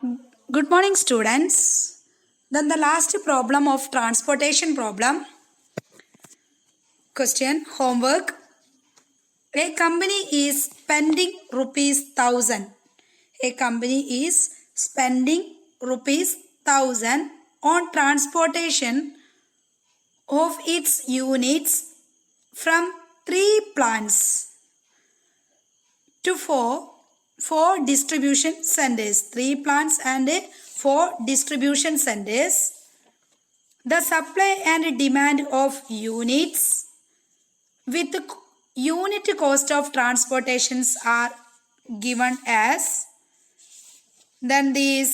Good morning, students. Then the last problem of transportation problem. Question, homework. A company is spending ₹1,000. A company is spending ₹1,000 on transportation of its units from 3 plants to four distribution centers. 3 plants and 4 distribution centers. The supply and demand of units with unit cost of transportations are given as. Then these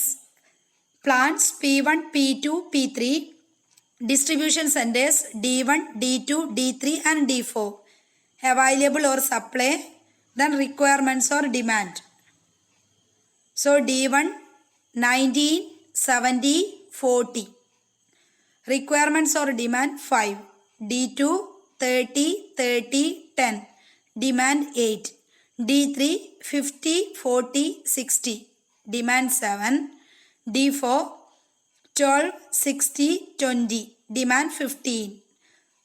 plants P1, P2, P3, distribution centers D1, D2, D3 and D4. Available or supply, then requirements or demand. So D1 19, 70, 40. Requirements or demand 5. D2 30, 30, 10. Demand 8. D3 50, 40, 60. Demand 7. D4 12, 60, 20. Demand 15.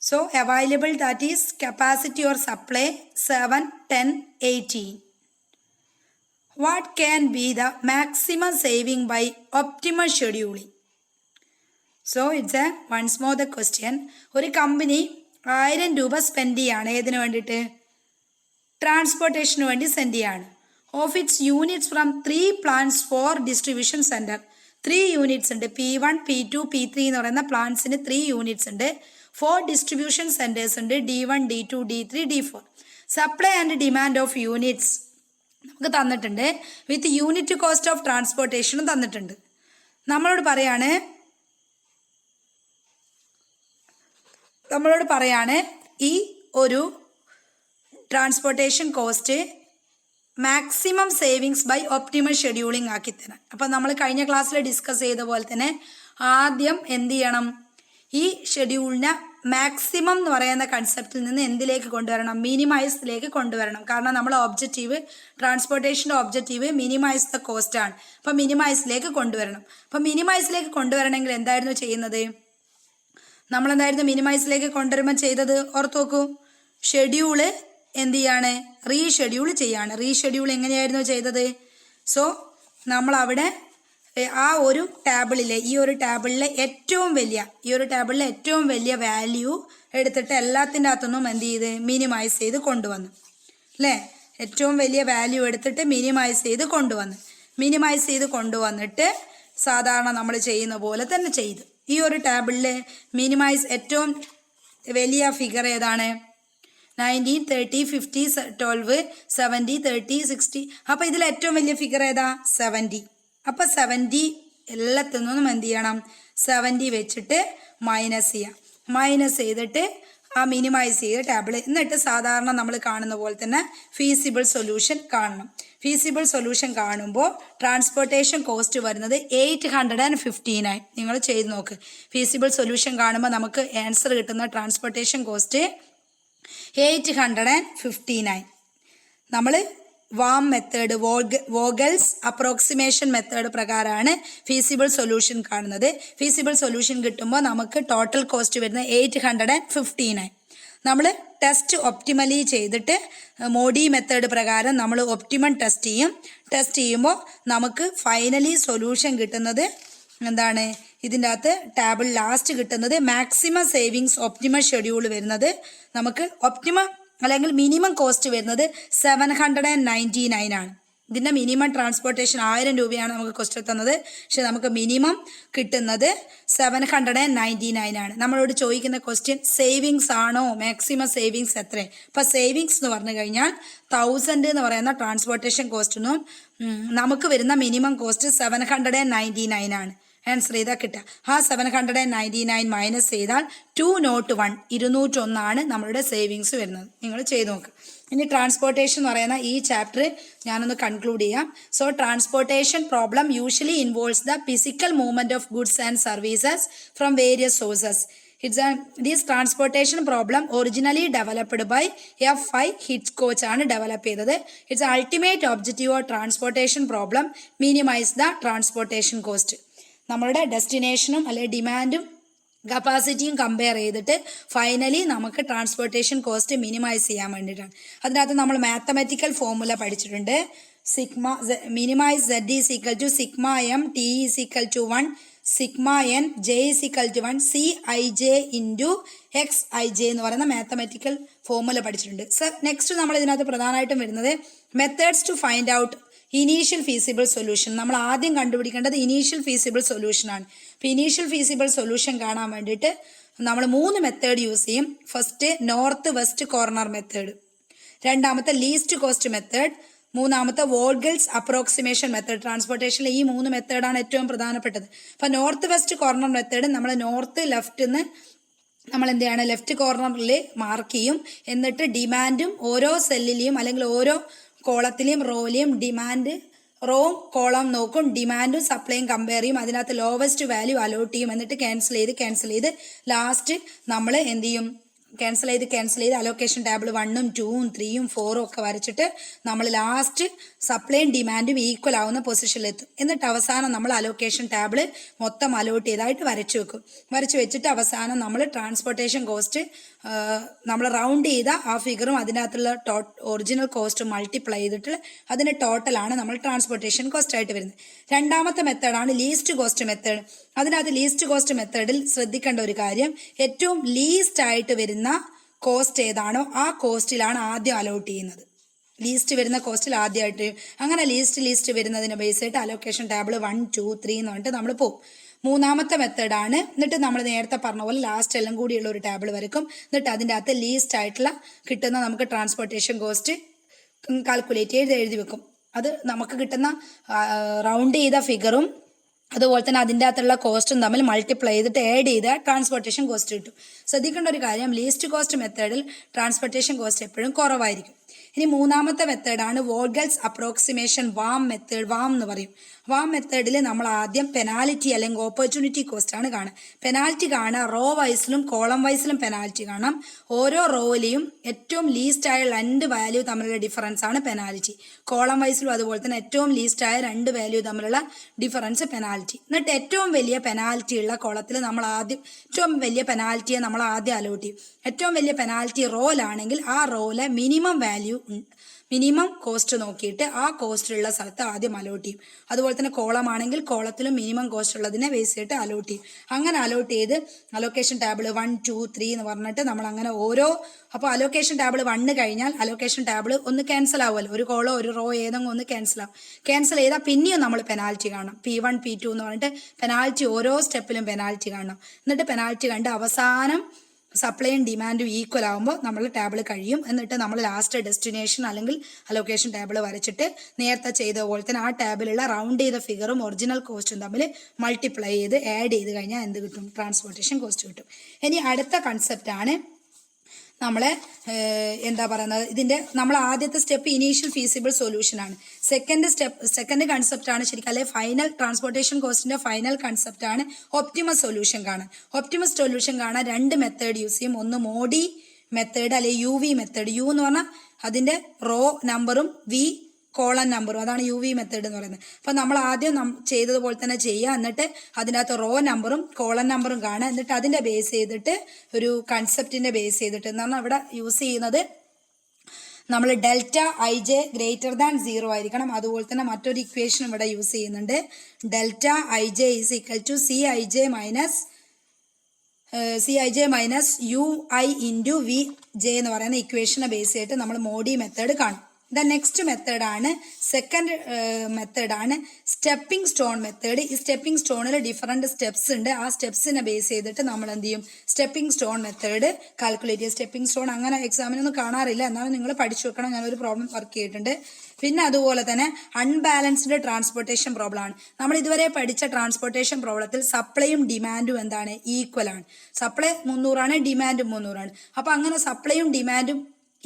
So available, that is capacity or supply 7, 10, 18. What can be the maximum saving by optimal scheduling? So it's once more the question. ഒരു company 1000 രൂപ spend ചെയ്യാണ് ഏതിനു വേണ്ടിയിട്ട്? ട്രാൻസ്പോർട്ടേഷന് വേണ്ടി send ചെയ്യാണ്. Of its units from 3 plants four distribution centre. 3 units ഉണ്ട്. P1, P2, P3 എന്ന് പറയുന്ന പ്ലാന്റ്സിന് 3 units ഉണ്ട്. 4 ഡിസ്ട്രിബ്യൂഷൻ സെൻറ്റേഴ്സ് ഉണ്ട്. D1, D2, D3, D4. Supply and demand of units നമുക്ക് തന്നിട്ടുണ്ട്. വിത്ത് യൂണിറ്റ് കോസ്റ്റ് ഓഫ് ട്രാൻസ്പോർട്ടേഷനും തന്നിട്ടുണ്ട്. നമ്മളോട് പറയാണ് ഈ ഒരു transportation cost maximum savings by optimal scheduling ആക്കി തരാൻ. അപ്പം നമ്മൾ കഴിഞ്ഞ ക്ലാസ്സിൽ ഡിസ്കസ് ചെയ്ത പോലെ തന്നെ ആദ്യം എന്ത് ചെയ്യണം? ഈ ഷെഡ്യൂളിനെ മാക്സിമം എന്ന് പറയുന്ന കൺസെപ്റ്റിൽ നിന്ന് എന്തിലേക്ക് കൊണ്ടുവരണം? മിനിമൈസിലേക്ക് കൊണ്ടുവരണം. കാരണം നമ്മൾ ഒബ്ജക്റ്റീവ്, ട്രാൻസ്പോർട്ടേഷൻ്റെ ഒബ്ജക്റ്റീവ് മിനിമൈസ് ദ കോസ്റ്റ് ആണ്. അപ്പം മിനിമൈസിലേക്ക് കൊണ്ടുവരണം. അപ്പം മിനിമൈസിലേക്ക് കൊണ്ടുവരണമെങ്കിൽ എന്തായിരുന്നു ചെയ്യുന്നത്? നമ്മളെന്തായിരുന്നു മിനിമൈസിലേക്ക് കൊണ്ടുവരുമ്പോൾ ചെയ്തത്? ഓർത്ത് നോക്കൂ. ഷെഡ്യൂള് എന്ത് ചെയ്യാണ്? റീഷെഡ്യൂൾ ചെയ്യാണ്. റീഷെഡ്യൂൾ എങ്ങനെയായിരുന്നു ചെയ്തത്? സോ നമ്മളവിടെ ആ ഒരു ടാബിളിലെ ഈ ഒരു ടാബിളിലെ ഏറ്റവും വലിയ വാല്യൂ എടുത്തിട്ട് എല്ലാത്തിൻ്റെ അകത്തൊന്നും എന്ത് ചെയ്ത് മിനിമൈസ് ചെയ്ത് കൊണ്ടുവന്നു അല്ലേ? ഏറ്റവും വലിയ വാല്യൂ എടുത്തിട്ട് മിനിമൈസ് ചെയ്ത് കൊണ്ടുവന്നിട്ട് സാധാരണ നമ്മൾ ചെയ്യുന്ന പോലെ തന്നെ ചെയ്തു. ഈ ഒരു ടാബിളിൽ മിനിമൈസ് ഏറ്റവും വലിയ ഫിഗർ ഏതാണ്? 19, 30, 50, 12, 70, 30, 60. അപ്പോൾ ഇതിൽ ഏറ്റവും വലിയ ഫിഗർ ഏതാ? 70. അപ്പോൾ 70 എല്ലാത്തിൽ നിന്നും എന്ത് ചെയ്യണം? 70 വെച്ചിട്ട് മൈനസ് ചെയ്തിട്ട് ആ മിനിമൈസ് ചെയ്ത ടാബിൾ, എന്നിട്ട് സാധാരണ നമ്മൾ കാണുന്ന പോലെ തന്നെ ഫീസിബിൾ സൊല്യൂഷൻ കാണണം. ഫീസിബിൾ സൊല്യൂഷൻ കാണുമ്പോൾ ട്രാൻസ്പോർട്ടേഷൻ കോസ്റ്റ് വരുന്നത് 859. നിങ്ങൾ ചെയ്ത് നോക്ക്. ഫീസിബിൾ സൊല്യൂഷൻ കാണുമ്പോൾ നമുക്ക് ആൻസർ കിട്ടുന്ന ട്രാൻസ്പോർട്ടേഷൻ കോസ്റ്റ് 859. നമ്മൾ warm method, Vogel's approximation method പ്രകാരമാണ് ഫീസിബിൾ സൊല്യൂഷൻ കാണുന്നത്. ഫീസിബിൾ സൊല്യൂഷൻ കിട്ടുമ്പോൾ നമുക്ക് ടോട്ടൽ കോസ്റ്റ് വരുന്നത് 859. നമ്മൾ ടെസ്റ്റ് ഒപ്റ്റിമലി ചെയ്തിട്ട് മോഡി മെത്തേഡ് പ്രകാരം നമ്മൾ ഒപ്റ്റിമം ടെസ്റ്റ് ചെയ്യുമ്പോൾ നമുക്ക് ഫൈനലി സൊല്യൂഷൻ കിട്ടുന്നത് എന്താണ്? ഇതിൻ്റെ അകത്ത് ടാബിൾ ലാസ്റ്റ് കിട്ടുന്നത് മാക്സിമം സേവിങ്സ് ഒപ്റ്റിമം ഷെഡ്യൂൾ വരുന്നത് നമുക്ക് അല്ലെങ്കിൽ മിനിമം കോസ്റ്റ് വരുന്നത് 799 ആണ്. ഇതിൻ്റെ മിനിമം ട്രാൻസ്പോർട്ടേഷൻ 1000 രൂപയാണ് നമുക്ക് കോസ്റ്റ് തന്നത്. പക്ഷെ നമുക്ക് മിനിമം കിട്ടുന്നത് 799 ആണ്. നമ്മളോട് ചോദിക്കുന്ന ക്വസ്റ്റ്യൻ സേവിങ്സ് ആണോ, മാക്സിമം സേവിങ്സ് എത്ര? ഇപ്പം സേവിങ്സ് എന്ന് പറഞ്ഞു കഴിഞ്ഞാൽ 1000 എന്ന് പറയുന്ന ട്രാൻസ്പോർട്ടേഷൻ കോസ്റ്റൊന്നും നമുക്ക് വരുന്ന മിനിമം കോസ്റ്റ് 799 ആണ്. ആൻസർ ചെയ്താൽ കിട്ടുക. ആ 799 മൈനസ് ചെയ്താൽ 201, 201 നമ്മളുടെ സേവിങ്സ് വരുന്നത്. നിങ്ങൾ ചെയ്ത് നോക്ക്. ഇനി ട്രാൻസ്പോർട്ടേഷൻ എന്ന് പറയുന്ന ഈ ചാപ്റ്റർ ഞാനൊന്ന് കൺക്ലൂഡ് ചെയ്യാം. So transportation problem usually involves the physical movement of goods and services from various sources. This transportation problem originally developed by F.I. Hitchcock ആണ് ഡെവലപ്പ് ചെയ്തത്. Its ultimate objective of transportation problem minimise the transportation cost. നമ്മളുടെ ഡെസ്റ്റിനേഷനും അല്ലെ ഡിമാൻഡും കപ്പാസിറ്റിയും compare ചെയ്തിട്ട് finally നമുക്ക് transportation cost minimise ചെയ്യാൻ വേണ്ടിയിട്ടാണ്. അതിനകത്ത് നമ്മൾ മാത്തമാറ്റിക്കൽ ഫോർമുല പഠിച്ചിട്ടുണ്ട്. Sigma minimise Z is equal to sigma M T is equal to 1 sigma N J is equal to 1 CIJ into XIJ എന്ന് പറയുന്ന മാത്തമാറ്റിക്കൽ ഫോർമുല പഠിച്ചിട്ടുണ്ട്. നെക്സ്റ്റ് നമ്മൾ ഇതിനകത്ത് പ്രധാനമായിട്ടും വരുന്നത് methods to find out initial feasible solution. നമ്മൾ ആദ്യം കണ്ടുപിടിക്കേണ്ടത് ഇനീഷ്യൽ ഫീസിബിൾ സൊല്യൂഷൻ ആണ്. അപ്പോൾ ഇനീഷ്യൽ ഫീസിബിൾ സൊല്യൂഷൻ കാണാൻ വേണ്ടിയിട്ട് നമ്മൾ 3 മെത്തേഡ് യൂസ് ചെയ്യും. First north west corner method, രണ്ടാമത്തെ ലീസ്റ്റ് കോസ്റ്റ് മെത്തേഡ്, മൂന്നാമത്തെ വോൾഗൽസ് അപ്രോക്സിമേഷൻ മെത്തേഡ്. ട്രാൻസ്പോർട്ടേഷനിൽ ഈ 3 മെത്തേഡാണ് ഏറ്റവും പ്രധാനപ്പെട്ടത്. അപ്പോൾ നോർത്ത് വെസ്റ്റ് കോർണർ മെത്തേഡ് നമ്മൾ നോർത്ത് ലെഫ്റ്റിന്ന് നമ്മൾ എന്ത് ചെയ്യണം, ലെഫ്റ്റ് കോർണറിൽ മാർക്ക് ചെയ്യും. എന്നിട്ട് ഡിമാൻഡും ഓരോ സെല്ലിലെയും അല്ലെങ്കിൽ ഓരോ കോളത്തിലെയും റോയിലെയും ഡിമാൻഡ് റോവും കോളം നോക്കും, ഡിമാൻഡും സപ്ലൈയും കമ്പയർ ചെയ്യും, അതിനകത്ത് ലോവസ്റ്റ് വാല്യൂ അലോട്ട് ചെയ്യും. എന്നിട്ട് ക്യാൻസൽ ചെയ്ത് ലാസ്റ്റ് നമ്മൾ എന്ത് ചെയ്യും, ക്യാൻസൽ ചെയ്ത് അലോക്കേഷൻ ടേബിൾ 1ഉം 2ഉം 3ഉം 4ഉം ഒക്കെ വരച്ചിട്ട് നമ്മൾ ലാസ്റ്റ് സപ്ലൈയും ഡിമാൻഡും ഈക്വൽ ആവുന്ന പൊസിഷനിലെത്തും. എന്നിട്ട് അവസാനം നമ്മൾ അലോക്കേഷൻ ടേബിൾ മൊത്തം അലോട്ട് ചെയ്തായിട്ട് വരച്ചു വെക്കും. വരച്ചു വെച്ചിട്ട് അവസാനം നമ്മൾ ട്രാൻസ്പോർട്ടേഷൻ കോസ്റ്റ് നമ്മൾ റൗണ്ട് ചെയ്ത ആ ഫിഗറും അതിനകത്തുള്ള ഒറിജിനൽ കോസ്റ്റ് മൾട്ടിപ്ലൈ ചെയ്തിട്ട് അതിൻ്റെ ടോട്ടലാണ് നമ്മൾ ട്രാൻസ്പോർട്ടേഷൻ കോസ്റ്റ് ആയിട്ട് വരുന്നത്. രണ്ടാമത്തെ മെത്തേഡാണ് ലീസ്റ്റ് കോസ്റ്റ് മെത്തേഡ്. അതിനകത്ത് ലീസ്റ്റ് കോസ്റ്റ് മെത്തേഡിൽ ശ്രദ്ധിക്കേണ്ട ഒരു കാര്യം, ഏറ്റവും ലീസ്റ്റ് ആയിട്ട് വരുന്ന കോസ്റ്റ് ഏതാണോ ആ കോസ്റ്റിലാണ് ആദ്യം അലോട്ട് ചെയ്യുന്നത്. ലീസ്റ്റ് വരുന്ന കോസ്റ്റിൽ ആദ്യമായിട്ട് അങ്ങനെ ലീസ്റ്റ് വരുന്നതിനെ ബേസ് ചെയ്തിട്ട് അലോക്കേഷൻ ടേബിൾ 1 2 3 എന്ന് പറഞ്ഞിട്ട് നമ്മൾ പോകും. മൂന്നാമത്തെ മെത്തേഡാണ്, എന്നിട്ട് നമ്മൾ നേരത്തെ പറഞ്ഞ പോലെ ലാസ്റ്റ് എല്ലാം കൂടിയുള്ള ഒരു ടേബിൾ വരയ്ക്കും. എന്നിട്ട് അതിൻ്റെ അകത്ത് ലീസ്റ്റ് ആയിട്ടുള്ള കിട്ടുന്ന നമുക്ക് ട്രാൻസ്പോർട്ടേഷൻ കോസ്റ്റ് കാൽക്കുലേറ്റ് ചെയ്ത് എഴുതി വെക്കും. അത് നമുക്ക് കിട്ടുന്ന റൗണ്ട് ചെയ്ത ഫിഗറും അതുപോലെ തന്നെ അതിൻ്റെ അകത്തുള്ള കോസ്റ്റും തമ്മിൽ മൾട്ടിപ്ലൈ ചെയ്തിട്ട് ആഡ് ചെയ്ത ട്രാൻസ്പോർട്ടേഷൻ കോസ്റ്റ് കിട്ടും. ശ്രദ്ധിക്കേണ്ട ഒരു കാര്യം, ലീസ്റ്റ് കോസ്റ്റ് മെത്തേഡിൽ ട്രാൻസ്പോർട്ടേഷൻ കോസ്റ്റ് എപ്പോഴും കുറവായിരിക്കും. ഇനി മൂന്നാമത്തെ മെത്തേഡാണ് വോൾഗൽസ് അപ്രോക്സിമേഷൻ വാം മെത്തേഡ്. വാം എന്ന് പറയും. വാം മെത്തേഡിൽ നമ്മൾ ആദ്യം പെനാൽറ്റി അല്ലെങ്കിൽ ഓപ്പർച്യൂണിറ്റി കോസ്റ്റ് ആണ് കാണുക. പെനാൽറ്റി കാണുക റോ വൈസിലും കോളം വൈസിലും പെനാൽറ്റി കാണാം. ഓരോ റോയിലെയും ഏറ്റവും ലീസ്റ്റ് ആയ 2 വാല്യൂ തമ്മിലുള്ള ഡിഫറൻസ് ആണ് പെനാൽറ്റി. കോളം വൈസിലും അതുപോലെ തന്നെ ഏറ്റവും ലീസ്റ്റ് ആയ 2 വാല്യൂ തമ്മിലുള്ള ഡിഫറൻസ് പെനാൽറ്റി. എന്നിട്ട് ഏറ്റവും വലിയ പെനാൽറ്റി ഉള്ള കോളത്തിൽ നമ്മൾ ഏറ്റവും വലിയ പെനാൽറ്റിയെ നമ്മൾ ആദ്യം അലോട്ട് ചെയ്യും. ഏറ്റവും വലിയ പെനാൽറ്റി റോയിലാണെങ്കിൽ ആ റോയിലെ മിനിമം കോസ്റ്റ് നോക്കിയിട്ട് ആ കോസ്റ്റിലുള്ള സ്ഥലത്ത് ആദ്യം അലോട്ട് ചെയ്യും. അതുപോലെ തന്നെ കോളം ആണെങ്കിൽ കോളത്തിലും മിനിമം കോസ്റ്റ് ഉള്ളതിനെ ബേസ് ചെയ്തിട്ട് അലോട്ട് ചെയ്യും. അങ്ങനെ അലോട്ട് ചെയ്ത് അലോക്കേഷൻ ടേബിൾ 1 2 3 എന്ന് പറഞ്ഞിട്ട് നമ്മൾ അങ്ങനെ അപ്പോൾ അലോക്കേഷൻ ടേബിൾ 1 കഴിഞ്ഞാൽ അലോക്കേഷൻ ടേബിൾ ഒന്ന് ക്യാൻസൽ ആവുമല്ലോ. ഒരു കോളോ ഒരു റോ ഏതെങ്കിലും ഒന്ന് ക്യാൻസൽ ആവും. ക്യാൻസൽ ചെയ്താൽ പിന്നെയും നമ്മൾ പെനാൽറ്റി കാണണം. P1 P2 എന്ന് പറഞ്ഞിട്ട് പെനാൽറ്റി ഓരോ സ്റ്റെപ്പിലും പെനാൽറ്റി കാണണം. എന്നിട്ട് പെനാൽറ്റി കണ്ട് അവസാനം സപ്ലൈയും ഡിമാൻഡും ഈക്വൽ ആകുമ്പോൾ നമ്മൾ ടേബിൾ കഴിയും. എന്നിട്ട് നമ്മൾ ലാസ്റ്റ് ഡെസ്റ്റിനേഷൻ അല്ലെങ്കിൽ അലോക്കേഷൻ ടേബിൾ വരച്ചിട്ട് നേരത്തെ ചെയ്ത പോലെ തന്നെ ആ ടേബിളിലുള്ള റൗണ്ട് ചെയ്ത ഫിഗറും ഒറിജിനൽ കോസ്റ്റും തമ്മിൽ മൾട്ടിപ്ലൈ ചെയ്ത് ആഡ് ചെയ്ത് കഴിഞ്ഞാൽ എന്ത് കിട്ടും, ട്രാൻസ്പോർട്ടേഷൻ കോസ്റ്റ് കിട്ടും. ഇനി അടുത്ത കൺസെപ്റ്റാണ് നമ്മളെ എന്താ പറയുന്നത്, ഇതിൻ്റെ നമ്മൾ ആദ്യത്തെ സ്റ്റെപ്പ് ഇനീഷ്യൽ ഫീസിബിൾ സൊല്യൂഷൻ ആണ്. സെക്കൻഡ് കൺസെപ്റ്റ് ആണ് ശരിക്കും, അല്ലെങ്കിൽ ഫൈനൽ ട്രാൻസ്പോർട്ടേഷൻ കോസ്റ്റിന്റെ ഫൈനൽ കൺസെപ്റ്റ് ആണ് ഒപ്റ്റിമസ് സൊല്യൂഷൻ കാണാൻ. ഒപ്റ്റിമസ് സൊല്യൂഷൻ കാണാൻ 2 മെത്തേഡ് യൂസ് ചെയ്യും. ഒന്ന് മോഡി മെത്തേഡ് അല്ലെങ്കിൽ UV മെത്തേഡ്. U എന്ന് പറഞ്ഞാൽ അതിന്റെ റോ നമ്പറും V കോളൻ നമ്പറും, അതാണ് UV മെത്തേഡ് എന്ന് പറയുന്നത്. അപ്പം നമ്മൾ ആദ്യം ചെയ്തതുപോലെ തന്നെ ചെയ്യുക. എന്നിട്ട് അതിനകത്ത് റോ നമ്പറും കോളൻ നമ്പറും കാണുക. എന്നിട്ട് അതിൻ്റെ ബേസ് ചെയ്തിട്ട് ഒരു കൺസെപ്റ്റിൻ്റെ ബേസ് ചെയ്തിട്ട് എന്ന് പറഞ്ഞാൽ ഇവിടെ യൂസ് ചെയ്യുന്നത് നമ്മൾ ഡെൽറ്റ IJ ഗ്രേറ്റർ ദാൻ 0 ആയിരിക്കണം. അതുപോലെ തന്നെ മറ്റൊരു ഇക്വേഷൻ ഇവിടെ യൂസ് ചെയ്യുന്നുണ്ട്. Delta IJ is equal to CIJ minus UI into VJ എന്ന് പറയുന്ന ഇക്വേഷനെ ബേസ് ചെയ്തിട്ട് നമ്മൾ മോഡി മെത്തേഡ് കാണും. നെക്സ്റ്റ് മെത്തേഡാണ് സെക്കൻഡ് മെത്തേഡാണ് സ്റ്റെപ്പിംഗ് സ്റ്റോൺ മെത്തേഡ്. ഈ സ്റ്റെപ്പിംഗ് സ്റ്റോണിൽ ഡിഫറെൻറ്റ് സ്റ്റെപ്സ് ഉണ്ട്. ആ സ്റ്റെപ്സിനെ ബേസ് ചെയ്തിട്ട് നമ്മൾ എന്ത് ചെയ്യും, സ്റ്റെപ്പിംഗ് സ്റ്റോൺ മെത്തേഡ് കാൽക്കുലേറ്റ് ചെയ്യും. സ്റ്റെപ്പിംഗ് സ്റ്റോൺ അങ്ങനെ എക്സാമിനൊന്നും കാണാറില്ല, എന്നാലും നിങ്ങൾ പഠിച്ചു വെക്കണം. ഞാനൊരു പ്രോബ്ലം വർക്ക് ചെയ്തിട്ടുണ്ട്. പിന്നെ അതുപോലെ തന്നെ അൺബാലൻസ്ഡ് ട്രാൻസ്പോർട്ടേഷൻ പ്രോബ്ലം ആണ്. നമ്മൾ ഇതുവരെ പഠിച്ച ട്രാൻസ്പോർട്ടേഷൻ പ്രോബ്ലത്തിൽ സപ്ലൈയും ഡിമാൻഡും എന്താണ്, ഈക്വൽ ആണ്. സപ്ലൈ 300 ആണ്, ഡിമാൻഡും 300 ആണ്. അപ്പോൾ അങ്ങനെ സപ്ലൈയും ഡിമാൻഡും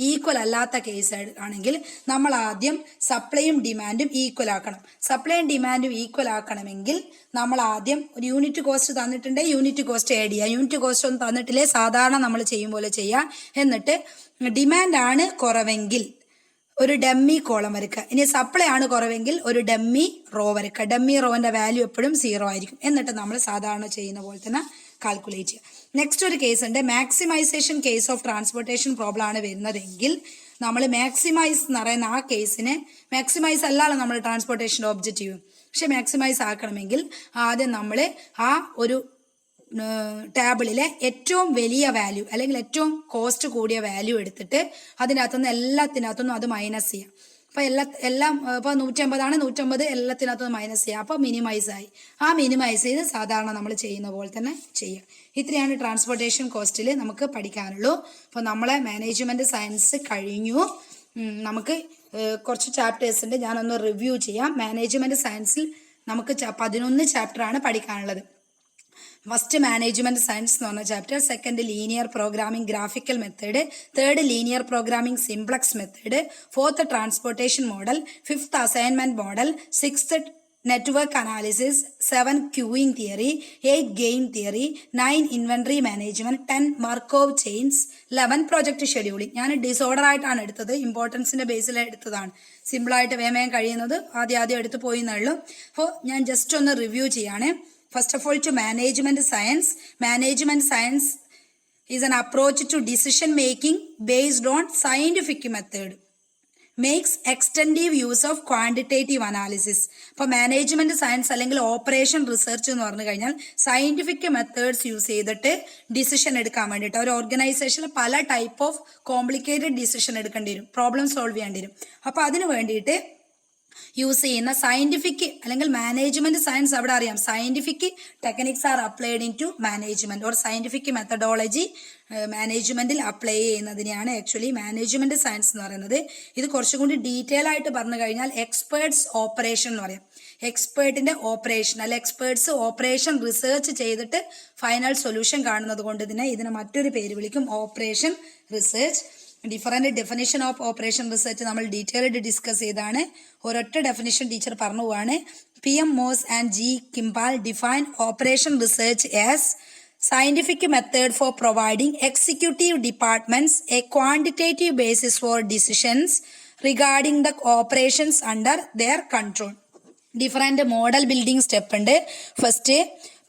ഈക്വൽ അല്ലാത്ത കേസ് ആണെങ്കിൽ നമ്മൾ ആദ്യം സപ്ലൈയും ഡിമാൻഡും ഈക്വൽ ആക്കണം. സപ്ലൈയും ഡിമാൻഡും ഈക്വൽ ആക്കണമെങ്കിൽ നമ്മൾ ആദ്യം ഒരു യൂണിറ്റ് കോസ്റ്റ് തന്നിട്ടുണ്ടെങ്കിൽ യൂണിറ്റ് കോസ്റ്റ് ആഡ് ചെയ്യുക. യൂണിറ്റ് കോസ്റ്റ് ഒന്നും തന്നിട്ടില്ലേ സാധാരണ നമ്മൾ ചെയ്യും പോലെ ചെയ്യുക. എന്നിട്ട് ഡിമാൻഡ് ആണ് കുറവെങ്കിൽ ഒരു ഡമ്മി കോളം വരയ്ക്കുക. ഇനി സപ്ലൈ ആണ് കുറവെങ്കിൽ ഒരു ഡമ്മി റോ വരയ്ക്കുക. ഡമ്മി റോന്റെ വാല്യൂ എപ്പോഴും 0 ആയിരിക്കും. എന്നിട്ട് നമ്മൾ സാധാരണ ചെയ്യുന്ന പോലെ തന്നെ കാൽക്കുലേറ്റ് ചെയ്യുക. നെക്സ്റ്റ് ഒരു കേസ് ഉണ്ട്, maximisation case of transportation problem ആണ് വരുന്നതെങ്കിൽ നമ്മൾ മാക്സിമൈസ് എന്ന് പറയുന്ന ആ കേസിന്, മാക്സിമൈസ് അല്ലല്ലോ നമ്മൾ ട്രാൻസ്പോർട്ടേഷൻ്റെ ഒബ്ജക്റ്റീവ്, പക്ഷെ മാക്സിമൈസ് ആക്കണമെങ്കിൽ ആദ്യം നമ്മൾ ആ ഒരു ടേബിളിലെ ഏറ്റവും വലിയ വാല്യൂ അല്ലെങ്കിൽ ഏറ്റവും കോസ്റ്റ് കൂടിയ വാല്യൂ എടുത്തിട്ട് അതിനകത്തുനിന്ന് എല്ലാത്തിനകത്തുനിന്നും അത് മൈനസ് ചെയ്യാം. അപ്പോൾ എല്ലാം ഇപ്പോൾ 150 150 എല്ലാത്തിനകത്തുനിന്ന് മൈനസ് ചെയ്യുക. അപ്പോൾ മിനിമൈസ് ആയി. ആ മിനിമൈസ് ചെയ്ത് സാധാരണ നമ്മൾ ചെയ്യുന്ന പോലെ തന്നെ ചെയ്യുക. ഇത്രയാണ് ട്രാൻസ്പോർട്ടേഷൻ കോസ്റ്റിൽ നമുക്ക് പഠിക്കാനുള്ളൂ. അപ്പോൾ നമ്മളെ മാനേജ്മെന്റ് സയൻസ് കഴിഞ്ഞു. നമുക്ക് കുറച്ച് ചാപ്റ്റേഴ്സ് ഉണ്ട്, ഞാനൊന്ന് റിവ്യൂ ചെയ്യാം. മാനേജ്മെന്റ് സയൻസിൽ നമുക്ക് 11 ചാപ്റ്ററാണ് പഠിക്കാനുള്ളത്. ഫസ്റ്റ് മാനേജ്മെന്റ് സയൻസ് എന്ന് പറഞ്ഞ chapter, second linear programming graphical method, third linear programming simplex method, fourth transportation model, fifth assignment model, sixth network analysis, 7 queuing theory, 8 gain theory, 9 inventory management, 10 Markov chains, 11 project scheduling. ഞാൻ disorder ആയിട്ടാണ് എടുത്തത്, ഇമ്പോർട്ടൻസിന്റെ ബേസിൽ എടുത്തതാണ്. സിമ്പിളായിട്ട് വേഗം കഴിയുന്നത് ആദ്യം എടുത്തു പോയി എന്നുള്ളൂ. അപ്പോൾ ഞാൻ ജസ്റ്റ് ഒന്ന് റിവ്യൂ ചെയ്യാണ്. First of all, to management science. Management science is an approach to decision making based on scientific method. Makes extensive use of quantitative analysis. അപ്പോൾ മാനേജ്മെന്റ് സയൻസ് അല്ലെങ്കിൽ ഓപ്പറേഷൻ റിസർച്ച് എന്ന് പറഞ്ഞു കഴിഞ്ഞാൽ സയന്റിഫിക് മെത്തേഡ്സ് യൂസ് ചെയ്തിട്ട് decision എടുക്കാൻ വേണ്ടിയിട്ട് ഒരു ഓർഗനൈസേഷനിൽ പല ടൈപ്പ് ഓഫ് കോംപ്ലിക്കേറ്റഡ് ഡിസിഷൻ എടുക്കേണ്ടി വരും, പ്രോബ്ലം സോൾവ് ചെയ്യേണ്ടി വരും. അപ്പോൾ അതിന് വേണ്ടിയിട്ട് യൂസ് ചെയ്യുന്ന സയന്റിഫിക് അല്ലെങ്കിൽ മാനേജ്മെന്റ് സയൻസ് അവിടെ അറിയാം, scientific techniques are applied in to management or scientific methodology മാനേജ്മെന്റിൽ അപ്ലൈ ചെയ്യുന്നതിനെയാണ് ആക്ച്വലി മാനേജ്മെന്റ് സയൻസ് എന്ന് പറയുന്നത്. ഇത് കുറച്ചുകൂടി ഡീറ്റെയിൽ ആയിട്ട് പറഞ്ഞു കഴിഞ്ഞാൽ എക്സ്പേർട്സ് ഓപ്പറേഷൻ എന്ന് പറയാം. എക്സ്പേർട്ടിന്റെ ഓപ്പറേഷൻ അല്ലെ എക്സ്പേർട്സ് ഓപ്പറേഷൻ റിസർച്ച് ചെയ്തിട്ട് ഫൈനൽ സൊല്യൂഷൻ കാണുന്നത് കൊണ്ട് ഇതിനെ മറ്റൊരു പേര് വിളിക്കും, operation research. Different definition of operation research നമ്മൾ ഡീറ്റെയിൽഡ് ഡിസ്കസ് ചെയ്താണ്. ഒരൊറ്റ ഡെഫിനിഷൻ ടീച്ചർ പറഞ്ഞു പോവാണ്. PM Morse and G Kimball define operation research as scientific method for providing executive departments a quantitative basis for decisions regarding the operations under their control. Different model building step ഉണ്ട്. First,